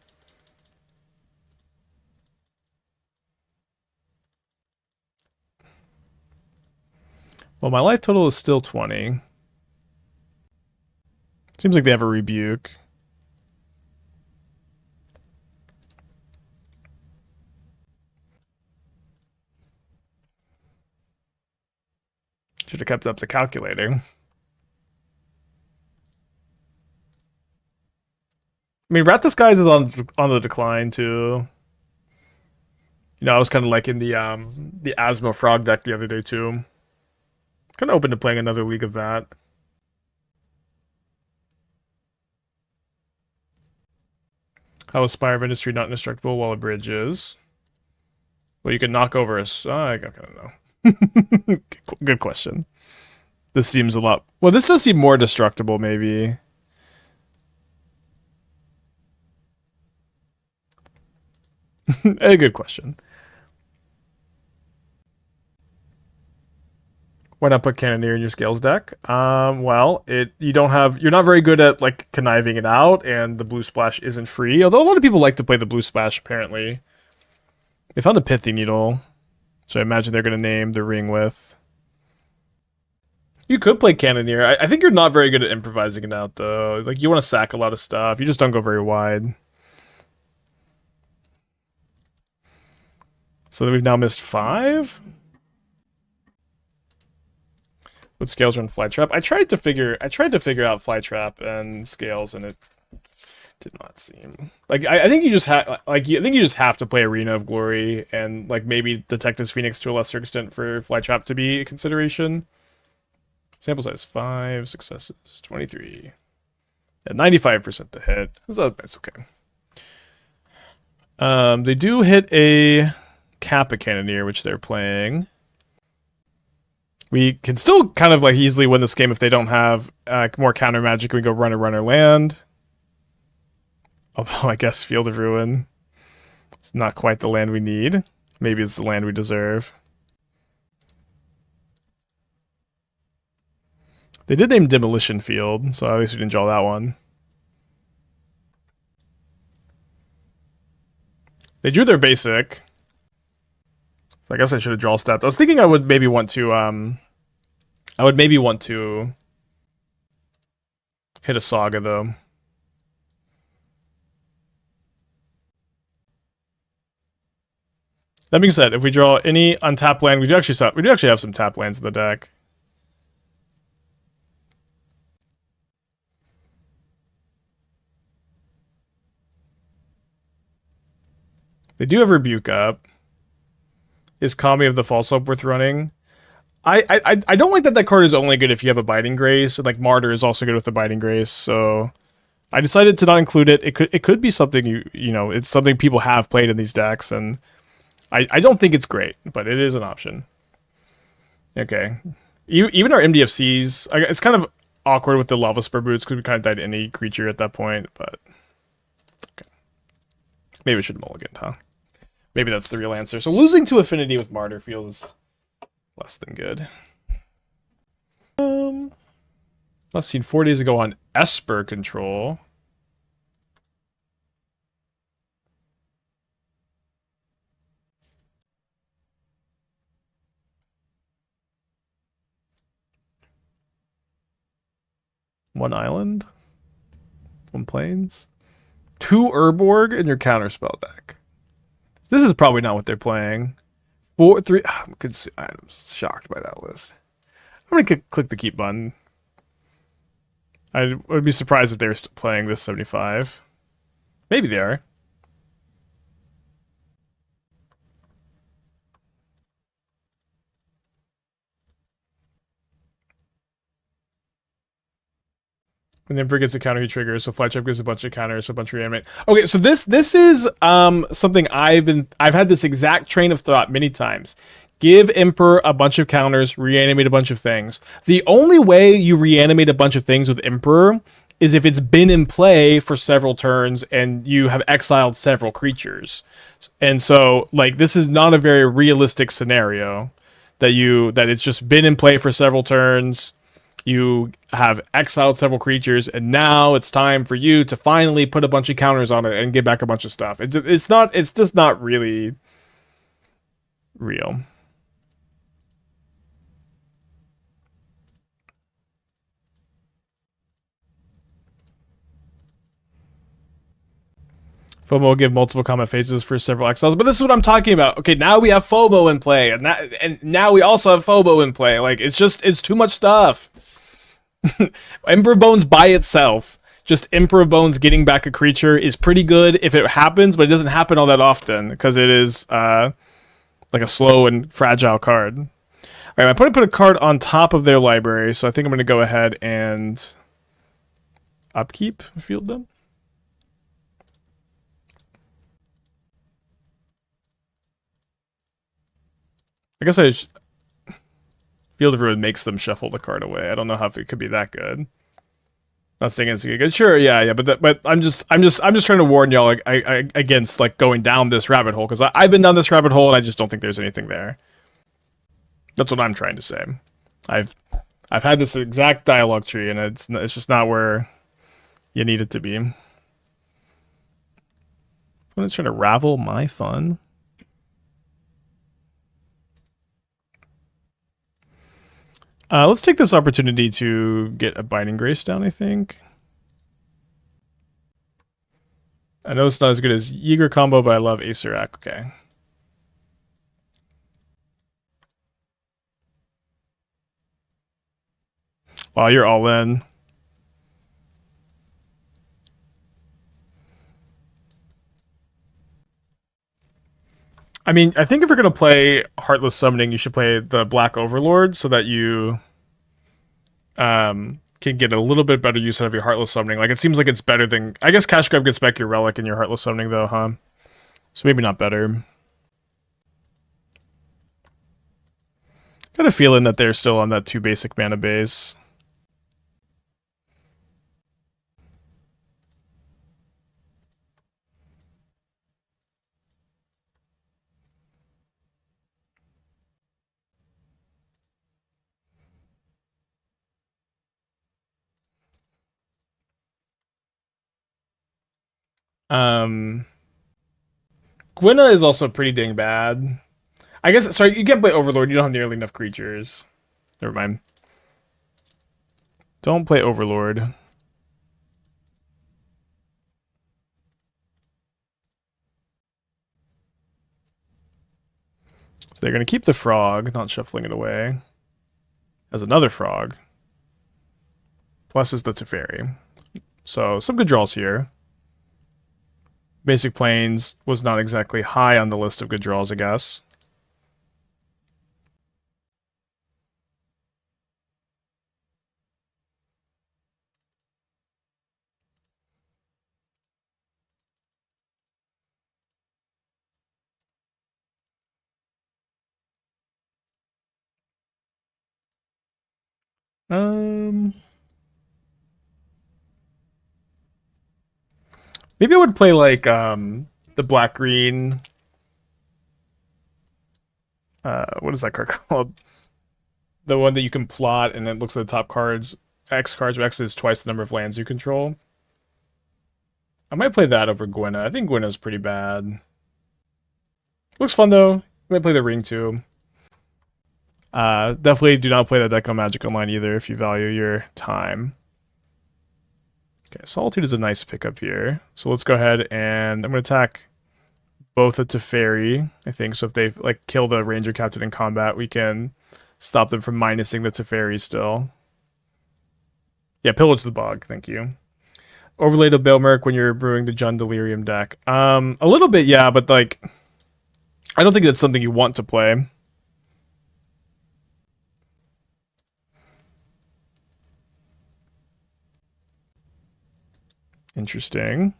Well, my life total is still 20. Seems like they have a Rebuke. Should have kept up the calculator. I mean, Rat the Skies is on the decline too. You know, I was kind of like in the Asmo Frog deck the other day too. Kind of open to playing another league of that. How is Spire of Industry not indestructible while a bridge is? Well, you can knock over a... I kind of know. Good question. This seems a lot... Well, this does seem more destructible, maybe. A good question. Why not put Cannoneer in your Scales deck? Well, you're not very good at like conniving it out, and the blue splash isn't free. Although a lot of people like to play the blue splash, apparently. They found a Pithy Needle, so I imagine they're gonna name the ring with. You could play Cannoneer. I think you're not very good at improvising it out though. Like you want to sack a lot of stuff. You just don't go very wide. So we've now missed 5. Would Scales run Flytrap? I tried to figure out Flytrap and Scales, and it did not seem like. I think you just have to play Arena of Glory and like maybe Detectives Phoenix to a lesser extent for Flytrap to be a consideration. Sample size 5, successes 23, at 95% to hit. That's okay. They do hit a Kappa Cannoneer, which they're playing. We can still kind of like easily win this game if they don't have more counter magic. We go runner land. Although I guess Field of Ruin, it's not quite the land we need. Maybe it's the land we deserve. They did name Demolition Field, so at least we didn't draw that one. They drew their basic. So I guess I should have draw stepped. I was thinking I would maybe want to hit a Saga though. That being said, if we draw any untapped land, we do actually have some tap lands in the deck. They do have Rebuke up. Is Kami of the False Hope worth running? I don't like that card is only good if you have a Biting Grace. Like Martyr is also good with the Biting Grace, so I decided to not include it. It could be something you know it's something people have played in these decks, and I don't think it's great, but it is an option. Okay, even our MDFCs, it's kind of awkward with the Lava Spur Boots because we kind of died any creature at that point, but okay, maybe we should mulligan, huh? Maybe that's the real answer. So losing to Affinity with Martyr feels less than good. Last seen 4 days ago on Esper Control. 1 island, 1 plains, 2 Urborg in your counterspell deck. This is probably not what they're playing. 4, 3. I'm shocked by that list. I'm gonna click the keep button. I would be surprised if they were still playing this 75. Maybe they are. When the Emperor gets a counter, he triggers. So Flight Trap gives a bunch of counters, so a bunch of reanimate. Okay, so this is something I've had this exact train of thought many times. Give Emperor a bunch of counters, reanimate a bunch of things. The only way you reanimate a bunch of things with Emperor is if it's been in play for several turns and you have exiled several creatures. And so, like, this is not a very realistic scenario that it's just been in play for several turns. You have exiled several creatures, and now it's time for you to finally put a bunch of counters on it and get back a bunch of stuff. It's just not really real. FOMO will give multiple combat phases for several exiles, but this is what I'm talking about. Okay, now we have FOMO in play, and now we also have FOMO in play. Like, it's too much stuff. Emperor of Bones by itself, just Emperor of Bones getting back a creature is pretty good if it happens, but it doesn't happen all that often because it is like a slow and fragile card. All right, I'm going to put a card on top of their library, so I think I'm going to go ahead and upkeep field them. I guess Field of Ruin makes them shuffle the card away. I don't know how it could be that good. Not saying it's good. Sure, yeah, but I'm just trying to warn y'all against like going down this rabbit hole because I've been down this rabbit hole and I just don't think there's anything there. That's what I'm trying to say. I've had this exact dialogue tree and it's just not where you need it to be. I'm just trying to ravel my fun. Let's take this opportunity to get a Binding Grace down, I think. I know it's not as good as Yeager combo, but I love Acerak. Okay. Wow, you're all in. I mean, I think if you're going to play Heartless Summoning, you should play the Black Overlord so that you can get a little bit better use out of your Heartless Summoning. Like, it seems like it's better than... I guess Cash Grab gets back your Relic and your Heartless Summoning, though, huh? So maybe not better. Got a feeling that they're still on that 2 basic mana base. Gwynna is also pretty dang bad. I guess, sorry, you can't play Overlord. You don't have nearly enough creatures. Never mind. Don't play Overlord. So they're going to keep the frog, not shuffling it away. As another frog. Plus is the Teferi. So some good draws here. Basic Plains was not exactly high on the list of good draws, I guess. Maybe I would play like the black green. What is that card called? The one that you can plot and it looks at the top cards. X cards, X is twice the number of lands you control. I might play that over Gwynna. I think Gwynna's pretty bad. Looks fun though. I might play the ring too. Definitely do not play that deck on Magic Online either if you value your time. Okay, Solitude is a nice pickup here. So let's go ahead and I'm going to attack both a Teferi, I think. So if they like kill the Ranger Captain in combat, we can stop them from minusing the Teferi still. Yeah, Pillage the Bog, thank you. Overlay to Bailmerk when you're brewing the Jund Delirium deck. A little bit, yeah, but like I don't think that's something you want to play. Interesting.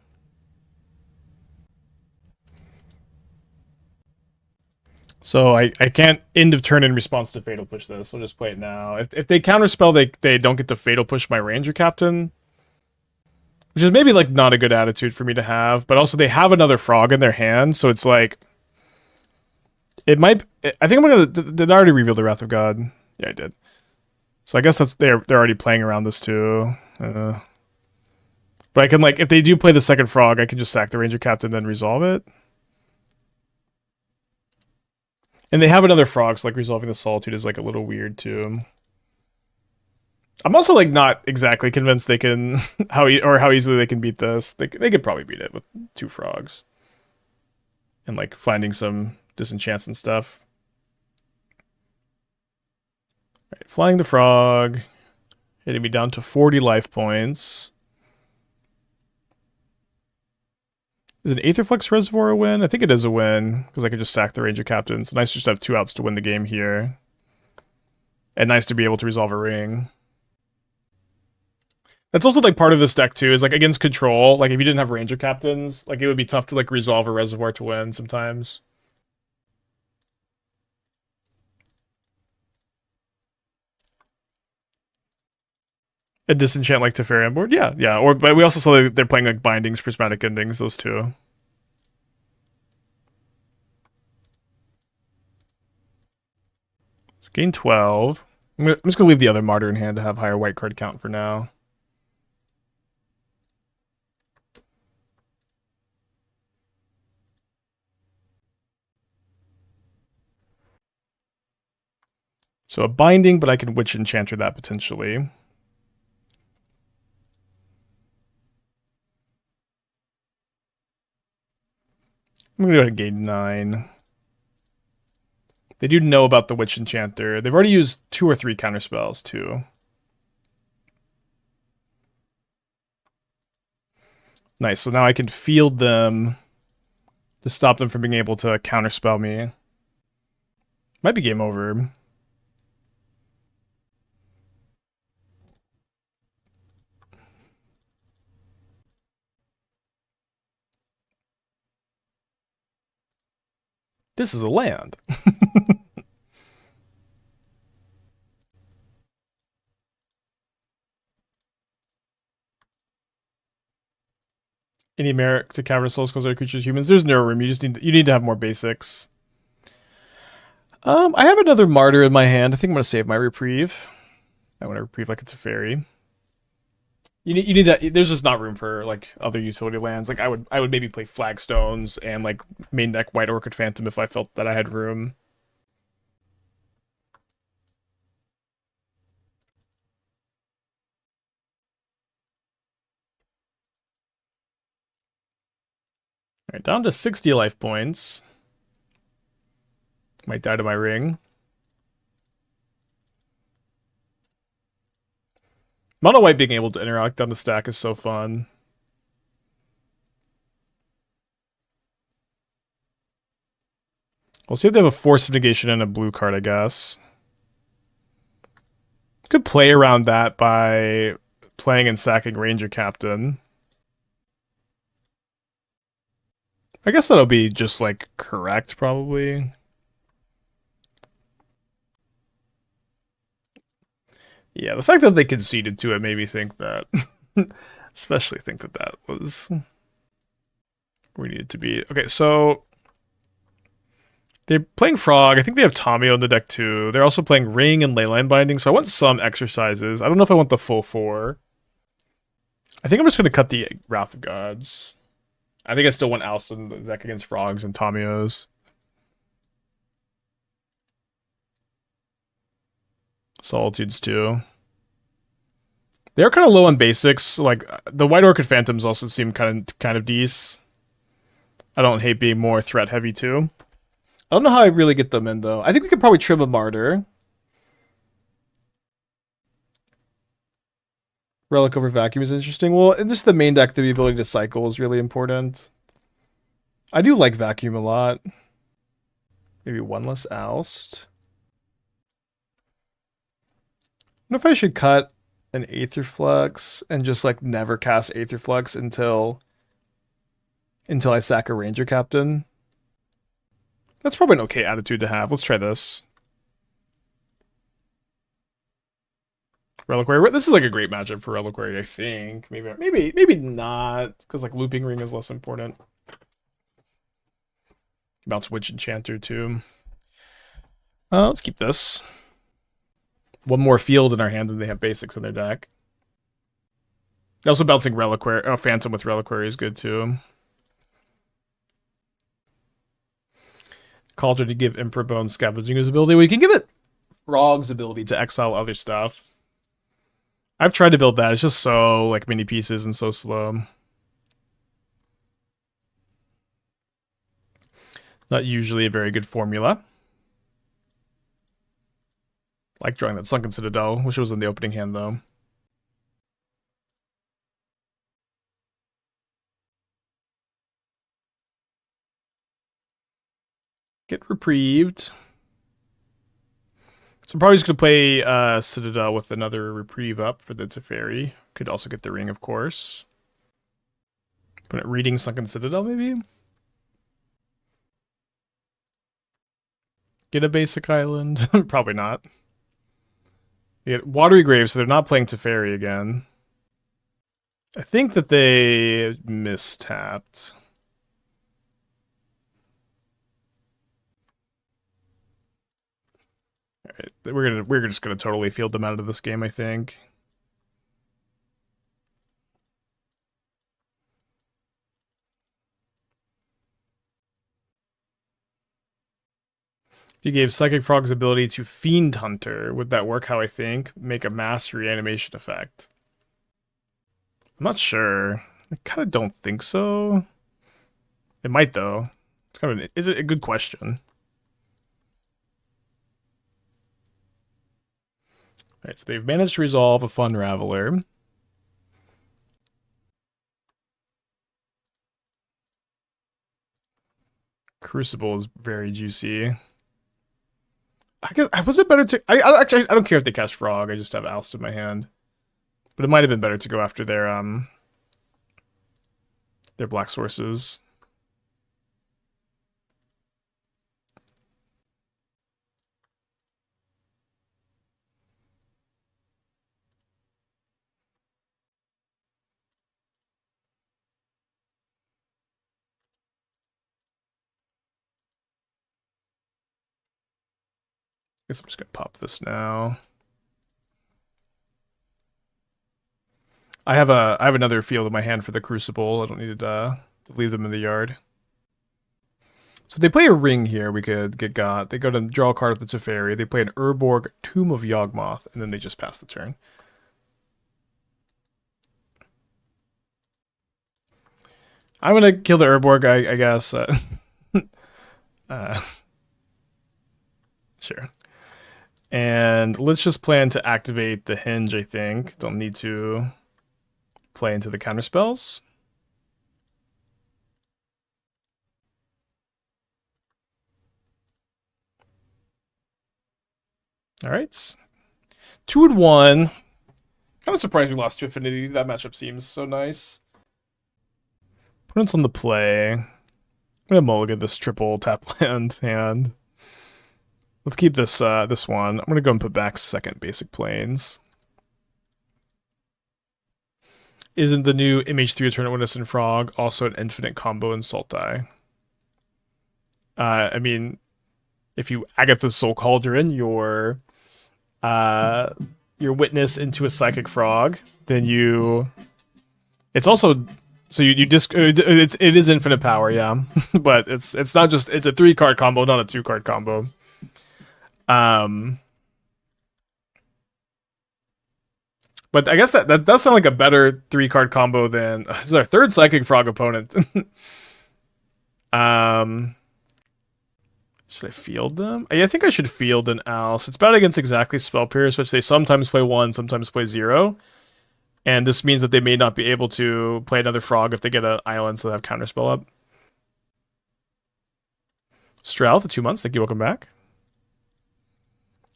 So I can't end of turn in response to Fatal Push this. I'll just play it now. If they counterspell, they don't get to Fatal Push my Ranger Captain. Which is maybe like not a good attitude for me to have. But also they have another frog in their hand, so it's like it might I think I'm gonna did I already reveal the Wrath of God? Yeah, I did. So I guess that's they're already playing around this too. But I can like if they do play the second frog, I can just sack the Ranger Captain then resolve it. And they have another frog, so like resolving the Solitude is like a little weird too. I'm also like not exactly convinced they can how easily they can beat this. They could probably beat it with 2 frogs. And like finding some disenchants and stuff. Right, flying the frog, hitting me down to 40 life points. Is an Aetherflux Reservoir a win? I think it is a win, because I could just sack the Ranger Captain. It's nice just to have 2 outs to win the game here. And nice to be able to resolve a ring. That's also like part of this deck too, is like against control, like if you didn't have Ranger Captains, like it would be tough to like resolve a Reservoir to win sometimes. A disenchant like Teferi on board? Yeah. Or but we also saw that they're playing like Bindings, Prismatic Endings, those two. So gain 12. I'm just gonna leave the other Martyr in hand to have higher white card count for now. So a Binding, but I can Witch Enchanter that potentially. I'm gonna go ahead and gain 9. They do know about the Witch Enchanter. They've already used 2 or 3 counterspells too. Nice, so now I can field them to stop them from being able to counterspell me. Might be game over. This is a land. Any merit to counter Soul Skulls or creatures humans? There's no room. You need to have more basics. I have another Martyr in my hand. I think I'm gonna save my Reprieve. I want to Reprieve like it's a fairy. You need to, there's just not room for like other utility lands. Like I would maybe play Flagstones and like main deck White Orchid Phantom if I felt that I had room. All right, down to 60 life points. Might die to my ring. Mono White being able to interact on the stack is so fun. We'll see if they have a Force of Negation and a blue card, I guess. Could play around that by playing and sacking Ranger Captain. I guess that'll be just like correct, probably. Yeah, the fact that they conceded to it made me think that, especially think that that was where we needed to be. Okay, so they're playing Frog. I think they have Tomio in the deck too. They're also playing Ring and Leyline Binding, so I want some Exorcises. I don't know if I want the full 4. I think I'm just going to cut the Wrath of Gods. I think I still want Oust in the deck against Frogs and Tomios. Solitudes too. They're kind of low on basics. Like the White Orchid Phantoms also seem kind of decent. I don't hate being more threat heavy too. I don't know how I really get them in though. I think we could probably trim a Martyr. Relic over Vacuum is interesting. Well, and just the main deck, the ability to cycle is really important. I do like Vacuum a lot. Maybe one less Oust. I wonder if I should cut an Aetherflux and just like never cast Aetherflux until I sack a Ranger-Captain. That's probably an okay attitude to have. Let's try this. Reliquary. This is like a great matchup for Reliquary, I think. Maybe not, because like Looping Ring is less important. Bounce Witch Enchanter too. Let's keep this. One more field in our hand than they have basics in their deck. Also bouncing Reliquary. Oh, Phantom with Reliquary is good too. Cauldron to give Emperor Bone Scavenging his ability. We can give it Frog's ability to exile other stuff. I've tried to build that. It's just so like many pieces and so slow. Not usually a very good formula. Like drawing that Sunken Citadel. Wish it was in the opening hand though. Get Reprieved. So I'm probably just going to play Citadel with another Reprieve up for the Teferi. Could also get the Ring, of course. Put it reading Sunken Citadel, maybe? Get a basic island? Probably not. You get Watery Grave, so they're not playing Teferi again. I think that they mistapped. Alright, we're just gonna totally field them out of this game, I think. If you gave Psychic Frog's ability to Fiend Hunter, would that work how I think? Make a mass reanimation effect. I'm not sure. I kind of don't think so. It might though. It's kind of is it a good question? Alright, so they've managed to resolve a Fun Raveler. Crucible is very juicy. I guess was it better to I don't care if they cast Frog, I just have Oust in my hand. But it might have been better to go after their black sources. Guess I'm just gonna pop this now. I have another field in my hand for the Crucible. I don't need to leave them in the yard. So they play a Ring here. We could get got. They go to draw a card with the Teferi. They play an Urborg, Tomb of Yawgmoth, and then they just pass the turn. I'm gonna kill the Urborg, I guess. Sure. And let's just plan to activate the Henge, I think. Don't need to play into the counterspells. Alright. 2-1. Kind of surprised we lost to Affinity. That matchup seems so nice. Opponent's on the play. I'm gonna mulligan this triple tap land hand. Let's keep this this one. I'm gonna go and put back second basic planes. Isn't the new MH3 Eternal Witness and Frog also an infinite combo in Sultai? I mean, if you Agatha Soul Cauldron your Witness into a Psychic Frog, then you... It's also... So you just... It is infinite power, yeah. But it's not just... It's a 3-card combo, not a 2-card combo. But I guess that does sound like a better 3-card combo than this is our third Psychic Frog opponent. Should I field them? Yeah, I think I should field an Oust. It's bad against exactly Spell Pierce, which they sometimes play 1, sometimes play 0. And this means that they may not be able to play another frog if they get an island, so they have counterspell up. Strauth, 2 months. Thank you. Welcome back.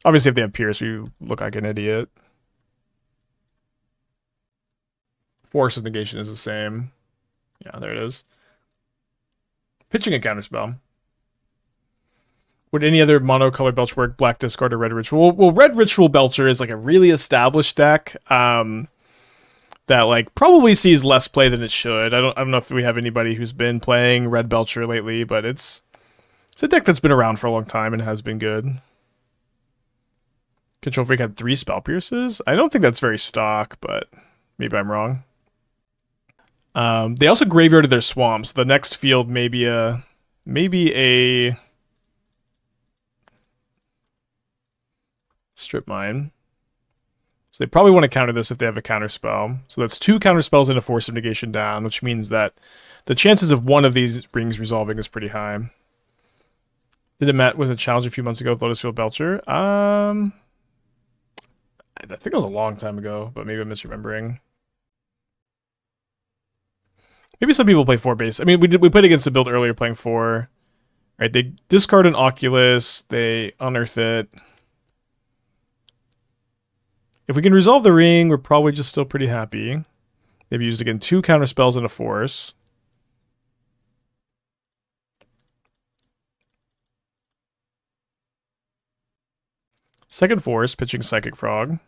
Obviously, if they have Pierce, you look like an idiot. Force of Negation is the same. Yeah, there it is. Pitching a counterspell. Would any other mono-color Belcher work? Black Discard or Red Ritual? Well, Red Ritual Belcher is like a really established deck that like probably sees less play than it should. I don't know if we have anybody who's been playing Red Belcher lately, but it's a deck that's been around for a long time and has been good. Control Freak had 3 Spell Pierces. I don't think that's very stock, but maybe I'm wrong. They also graveyarded their swamps. The next field may be a Strip Mine. So they probably want to counter this if they have a counter spell. So that's 2 counter spells and a Force of Negation down, which means that the chances of one of these rings resolving is pretty high. Did it Matt was a challenge a few months ago with Lotus Field Belcher? I think it was a long time ago, but maybe I'm misremembering. Maybe some people play 4 base. I mean, we played against the build earlier playing 4. Right, they discard an Oculus, they unearth it. If we can resolve the ring, we're probably just still pretty happy. They've used, again, 2 counter spells and a Force. Second Force, pitching Psychic Frog.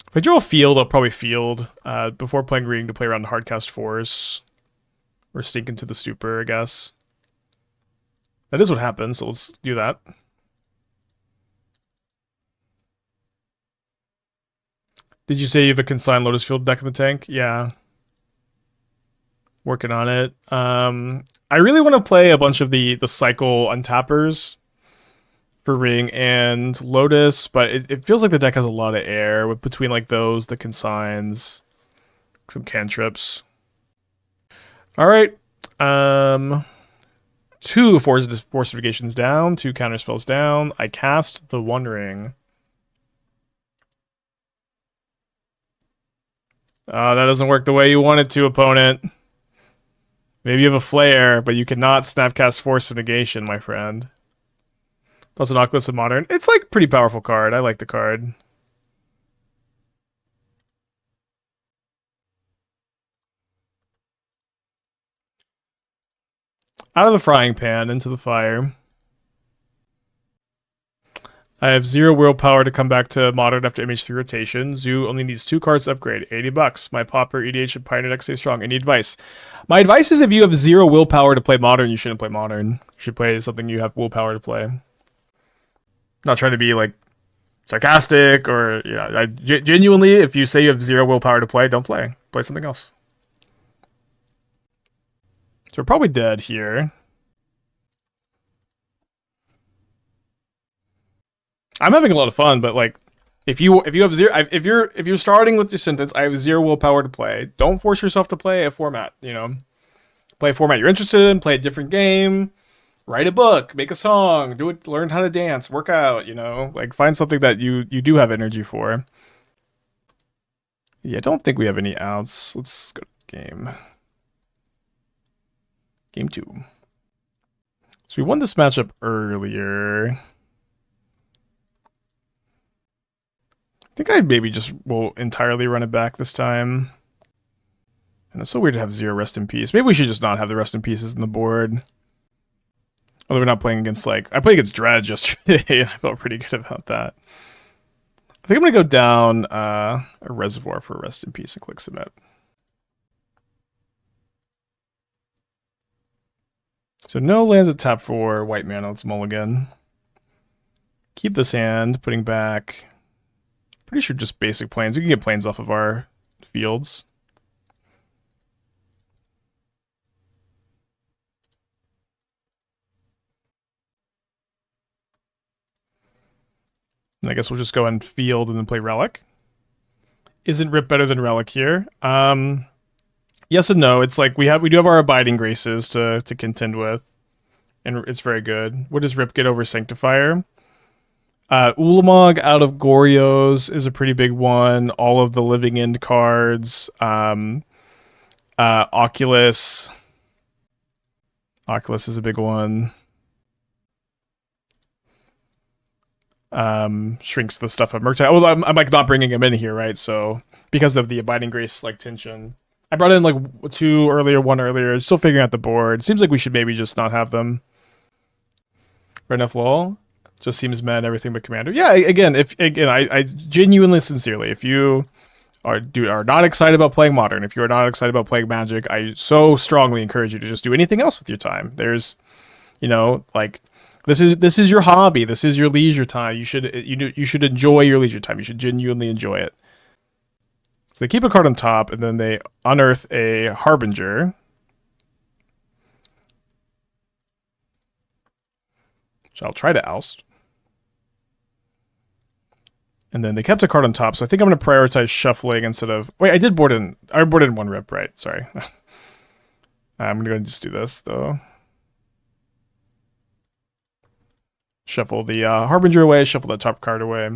If I draw a field, I'll probably field before playing Ring to play around Hardcast Force. Or Stink into the Stupor, I guess. That is what happens, so let's do that. Did you say you have a consigned Lotus Field deck in the tank? Yeah. Working on it. I really want to play a bunch of the cycle untappers for Ring and Lotus, but it feels like the deck has a lot of air with between like those, the consigns, some cantrips. Alright. 2 fortifications down, 2 counterspells down. I cast the One Ring. That doesn't work the way you want it to, opponent. Maybe you have a Flare, but you cannot Snapcast Force of Negation, my friend. Plus an Oculus of Modern. It's like a pretty powerful card. I like the card. Out of the frying pan, into the fire. I have 0 willpower to come back to Modern after Image 3 rotation. Zoo only needs 2 cards to upgrade. $80. My Pauper, EDH, and Pioneer deck stay strong. Any advice? My advice is if you have 0 willpower to play Modern, you shouldn't play Modern. You should play something you have willpower to play. Not trying to be, like, sarcastic or, yeah. Genuinely, if you say you have 0 willpower to play, don't play. Play something else. So we're probably dead here. I'm having a lot of fun, but like, if you have 0, if you're starting with your sentence, I have 0 willpower to play. Don't force yourself to play a format. You know, play a format you're interested in. Play a different game. Write a book. Make a song. Do it. Learn how to dance. Work out. You know, like find something that you do have energy for. Yeah, I don't think we have any outs. Let's go to game. Game 2. So we won this matchup earlier. I think I maybe just will entirely run it back this time. And it's so weird to have 0 Rest in Peace. Maybe we should just not have the Rest in Pieces in the board. Although we're not playing against, like... I played against Dredge yesterday, and I felt pretty good about that. I think I'm going to go down a Reservoir for a Rest in Peace and click Submit. So no lands at tap 4, white mana, let's mulligan. Keep this hand, putting back... Pretty sure just basic planes. We can get planes off of our fields. And I guess we'll just go and field and then play Relic. Isn't Rip better than Relic here? Yes and no. It's like we do have our Abiding Graces to contend with, and it's very good. What does Rip get over Sanctifier? Ulamog out of Goryo's is a pretty big one. All of the Living End cards. Oculus. Oculus is a big one. Shrinks the stuff of Murktide. Well, I'm like not bringing him in here, right? So because of the Abiding Grace like tension, I brought in like one earlier. Still figuring out the board. Seems like we should maybe just not have them. Red enough lol. Just seems mad everything but commander. Yeah, again, I genuinely, sincerely, if you are not excited about playing Modern, if you are not excited about playing Magic, I so strongly encourage you to just do anything else with your time. There's, like. This is your hobby. This is your leisure time. You should enjoy your leisure time. You should genuinely enjoy it. So they keep a card on top, and then they unearth a Harbinger. Which I'll try to oust. And then they kept a card on top, so I think I'm going to prioritize shuffling instead of... Wait, I boarded in one rip, right? Sorry. I'm going to just do this, though. Shuffle the Harbinger away, shuffle the top card away.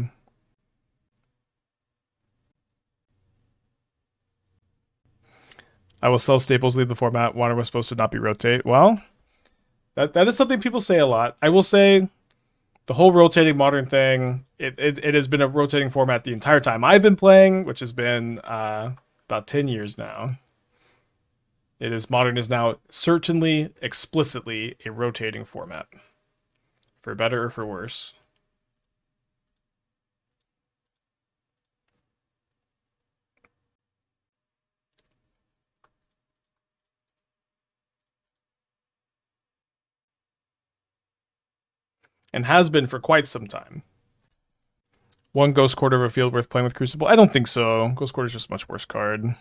I will sell staples, leave the format. Water was supposed to not be rotate. Well, that is something people say a lot. I will say the whole rotating Modern thing, it has been a rotating format the entire time I've been playing, which has been about 10 years now. Modern is now certainly, explicitly a rotating format. For better or for worse. And has been for quite some time. One Ghost Quarter of a field worth playing with Crucible? I don't think so. Ghost Quarter is just a much worse card.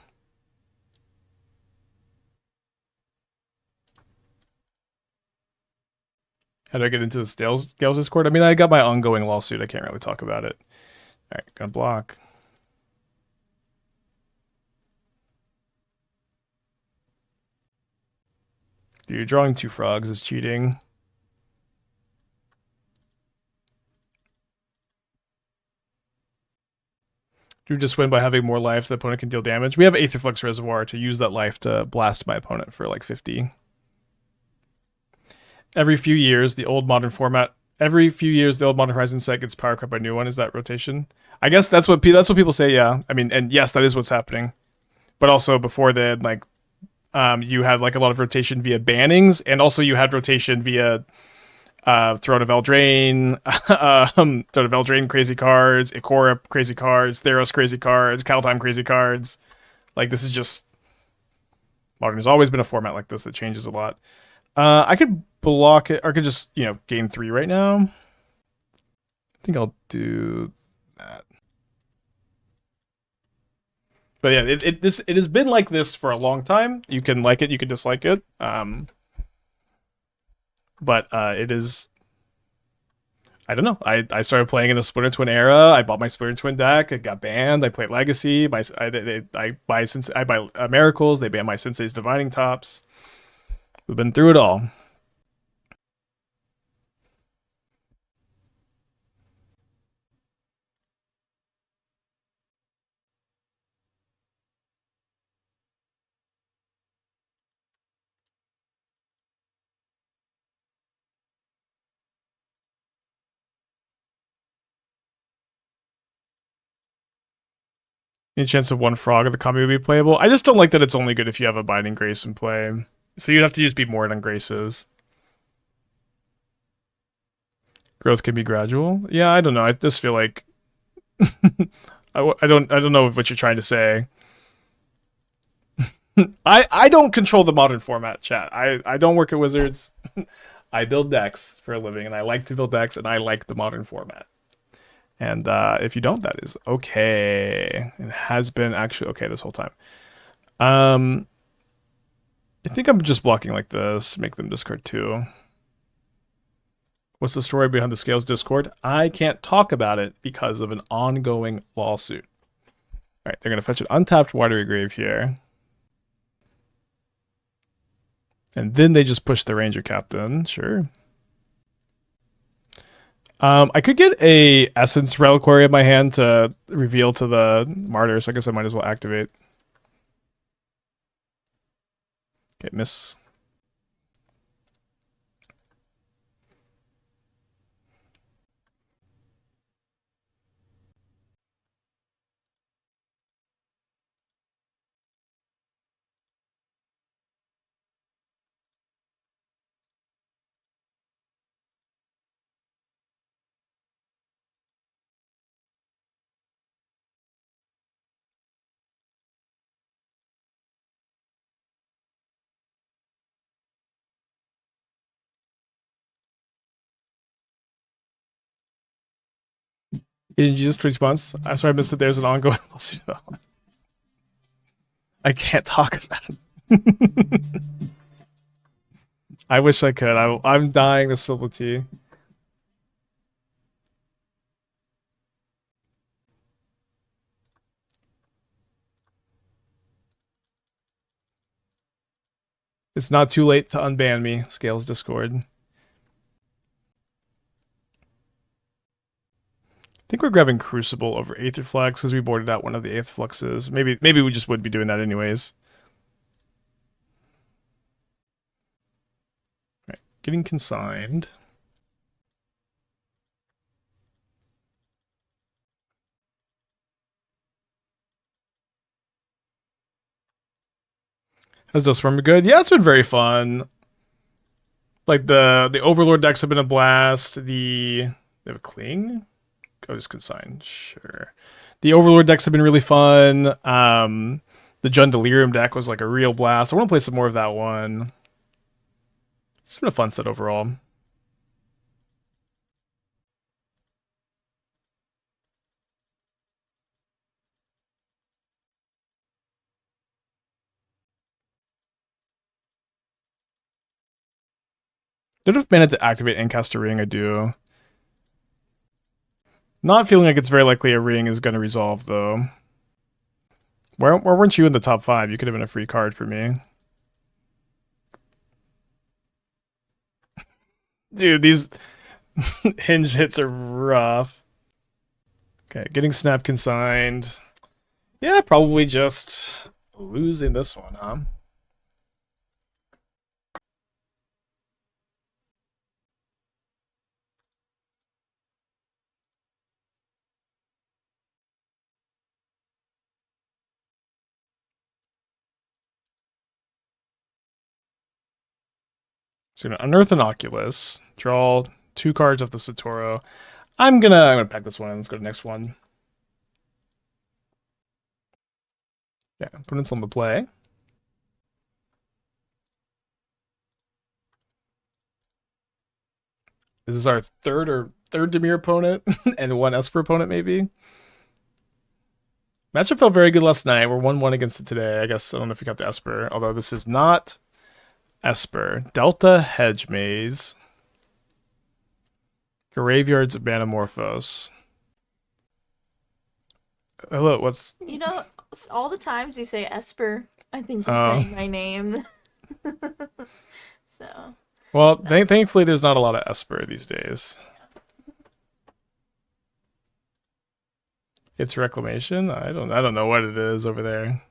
How do I get into the Gale's Discord? I mean, I got my ongoing lawsuit. I can't really talk about it. All right, gonna block. Dude, drawing 2 frogs is cheating. You just win by having more life. The opponent can deal damage. We have Aetherflux Reservoir to use that life to blast my opponent for like 50. Every few years, the old Modern format. Every few years, the old Modern Horizon set gets power cut by a new one. Is that rotation? I guess that's what people say. Yeah, I mean, and yes, that is what's happening. But also before then, like, you had like a lot of rotation via bannings, and also you had rotation via Throne of Eldraine, Throne of Eldraine crazy cards, Ikora crazy cards, Theros crazy cards, Kaldheim crazy cards. Like, this is just Modern has always been a format like this that changes a lot. I could block it, or I could just, gain 3 right now. I think I'll do that. But yeah, it has been like this for a long time. You can like it, you can dislike it. But it is... I don't know. I started playing in the Splinter Twin era. I bought my Splinter Twin deck. It got banned. I played Legacy. I buy Miracles. They ban my Sensei's Divining Tops. We've been through it all. Any chance of 1 frog of the combo would be playable? I just don't like that it's only good if you have a Binding Grace in play. So you'd have to just be more than Graces. Growth can be gradual. Yeah, I don't know. I just feel like I don't know what you're trying to say. I don't control the Modern format, chat. I don't work at Wizards. I build decks for a living, and I like to build decks, and I like the Modern format. And if you don't, that is okay. It has been actually okay this whole time. I think I'm just blocking like this, make them discard 2. What's the story behind the Scales Discord? I can't talk about it because of an ongoing lawsuit. All right, they're going to fetch an untapped Watery Grave here. And then they just push the Ranger-Captain. Sure. I could get a Essence Reliquary in my hand to reveal to the Martyr, so I guess I might as well activate. Okay, miss. In Jesus response, I'm sorry I missed it. There's an ongoing lawsuit. I can't talk about it. I wish I could. I'm dying to spill the tea. It's not too late to unban me, Scales Discord. I think we're grabbing Crucible over Aetherflux because we boarded out one of the Aetherfluxes. Maybe we just would be doing that anyways. Right, getting consigned. Has Dustworm been good? Yeah, it's been very fun. Like the Overlord decks have been a blast. They have a Cling? Go just consign. Sure. The Overlord decks have been really fun. The Jund Delirium deck was like a real blast. I want to play some more of that one. It's been a fun set overall. Don't have mana to activate and cast a ring. I do. Not feeling like it's very likely a ring is going to resolve, though. Where weren't you in the top 5? You could have been a free card for me. Dude, these hinge hits are rough. Okay, getting Snap consigned. Yeah, probably just losing this one, huh? So gonna unearth an Oculus, draw 2 cards off the Satoro. I'm gonna pack this one. Let's go to the next one. Yeah, put in some to play. This is our third Dimir opponent and 1 Esper opponent, maybe. Matchup felt very good last night. We're 1-1 against it today. I guess I don't know if you got the Esper, although this is not Esper. Delta Hedge Maze. Graveyard's Banamorphos. Hello, what's... You know, all the times you say Esper, I think you're saying my name. So. Well, thankfully there's not a lot of Esper these days. It's Reclamation? I don't know what it is over there.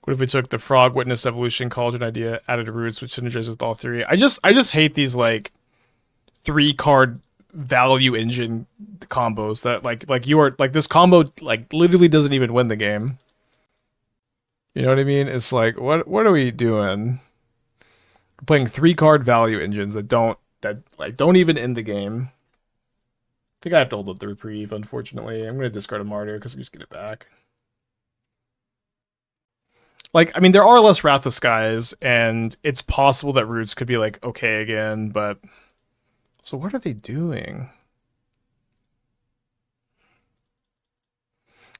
What if we took the Frog, Witness, Evolution, Cauldron idea, added Roots, which synergizes with all 3? I just hate these like 3-card value engine combos that like you are like this combo like literally doesn't even win the game. You know what I mean? It's like what are we doing? We're playing 3-card value engines that don't even end the game. I think I have to hold up the Reprieve, unfortunately. I'm gonna discard a Martyr because we just get it back. Like, I mean, there are less Wrath of Skies, and it's possible that Roots could be like okay again, but so what are they doing?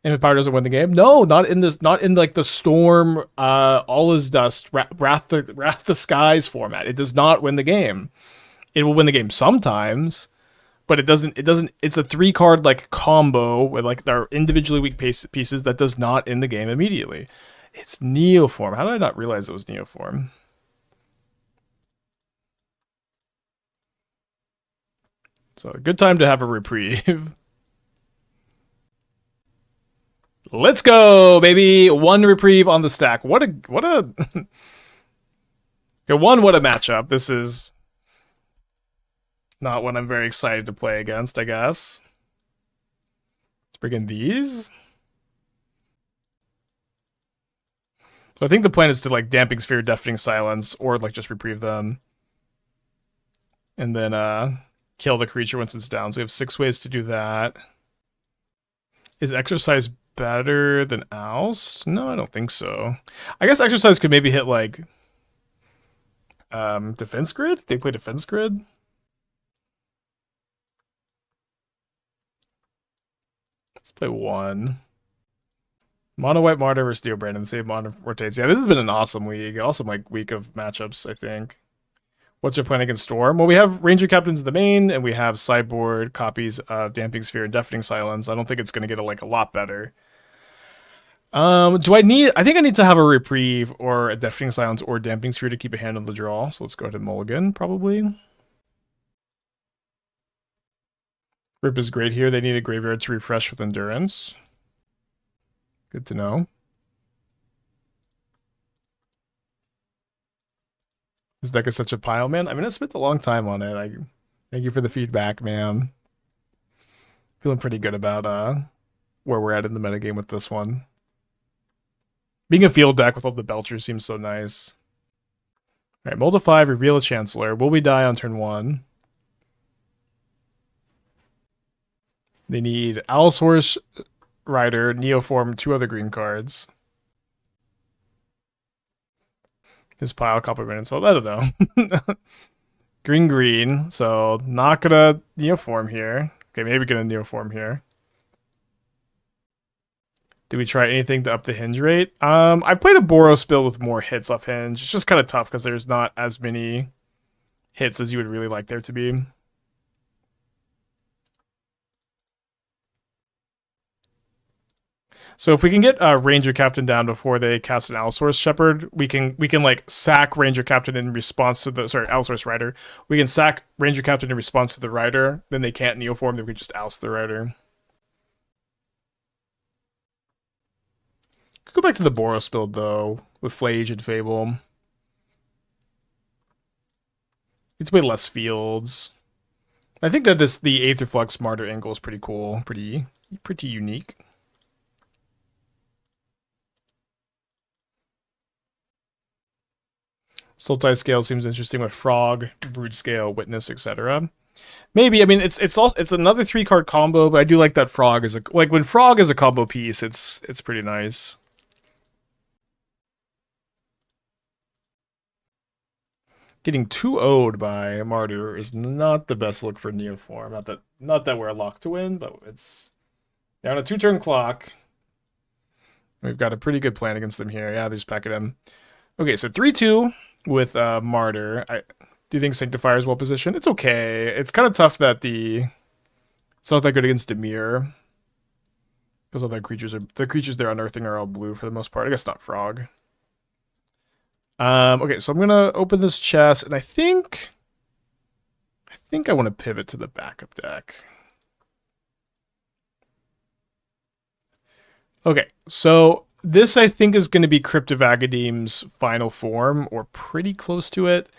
And if power doesn't win the game, no, not in this, not in like the Storm, All is Dust, Wrath the Skies format. It does not win the game. It will win the game sometimes, but it doesn't. It doesn't. It's a 3-card like combo with like their individually weak pieces that does not end the game immediately. It's Neoform. How did I not realize it was Neoform? So a good time to have a reprieve. Let's go, baby! 1 reprieve on the stack. What a okay, what a matchup. This is not one I'm very excited to play against, I guess. Let's bring in these. So I think the plan is to like Damping Sphere, Deafening Silence, or like just reprieve them. And then kill the creature once it's down. So we have 6 ways to do that. Is Exorcise better than Oust? No, I don't think so. I guess Exorcise could maybe hit like Defense Grid? They play Defense Grid? Let's play 1. Mono White Martyr versus Steel Brandon. Save Mono rotates. Yeah, this has been an awesome league. Awesome like week of matchups, I think. What's your plan against Storm? Well, we have Ranger Captains in the main, and we have sideboard copies of Damping Sphere and Deafening Silence. I don't think it's going to get a lot better. Do I need... I think I need to have a Reprieve or a Deafening Silence or Damping Sphere to keep a hand on the draw. So let's go ahead and mulligan, probably. Rip is great here. They need a graveyard to refresh with Endurance. Good to know. This deck is such a pile, man. I mean, I spent a long time on it. Thank you for the feedback, man. Feeling pretty good about where we're at in the metagame with this one. Being a field deck with all the Belchers seems so nice. Alright, Mold of 5, reveal a Chancellor. Will we die on turn 1? They need Owl's Horse, Rider, Neoform, 2 other green cards. His pile compliment, so I don't know. Green, so not gonna Neoform here. Okay, maybe gonna Neoform here. Do we try anything to up the hinge rate? I played a Boros build with more hits off hinge. It's just kind of tough because there's not as many hits as you would really like there to be. So if we can get Ranger Captain down before they cast an Owlsource Shepherd, we can like sack Ranger Captain in response to the Owlsource Rider. We can sack Ranger Captain in response to the Rider. Then they can't Neoform. Then we can just oust the Rider. Could go back to the Boros build though with Flage and Fable. Need to play less fields. I think that the Aetherflux Martyr angle is pretty cool, pretty unique. Sultai Scale seems interesting with Frog, Brood Scale, Witness, etc. Maybe. I mean, it's another 3-card combo, but I do like that Frog is when Frog is a combo piece, it's pretty nice. Getting 2-0'd by Martyr is not the best look for Neoform. Not that we're locked to win, but it's down a 2-turn clock. We've got a pretty good plan against them here. Yeah, they just pack it in. Okay, so 3-2 with Martyr. Do you think Sanctifier is well positioned? It's okay. It's kind of tough that it's not that good against Dimir. Because all the creatures they're unearthing are all blue for the most part. I guess not Frog. Okay, so I'm gonna open this chest, and I think I want to pivot to the backup deck. Okay, so this I think is going to be Crypt of Agadeem's final form, or pretty close to it.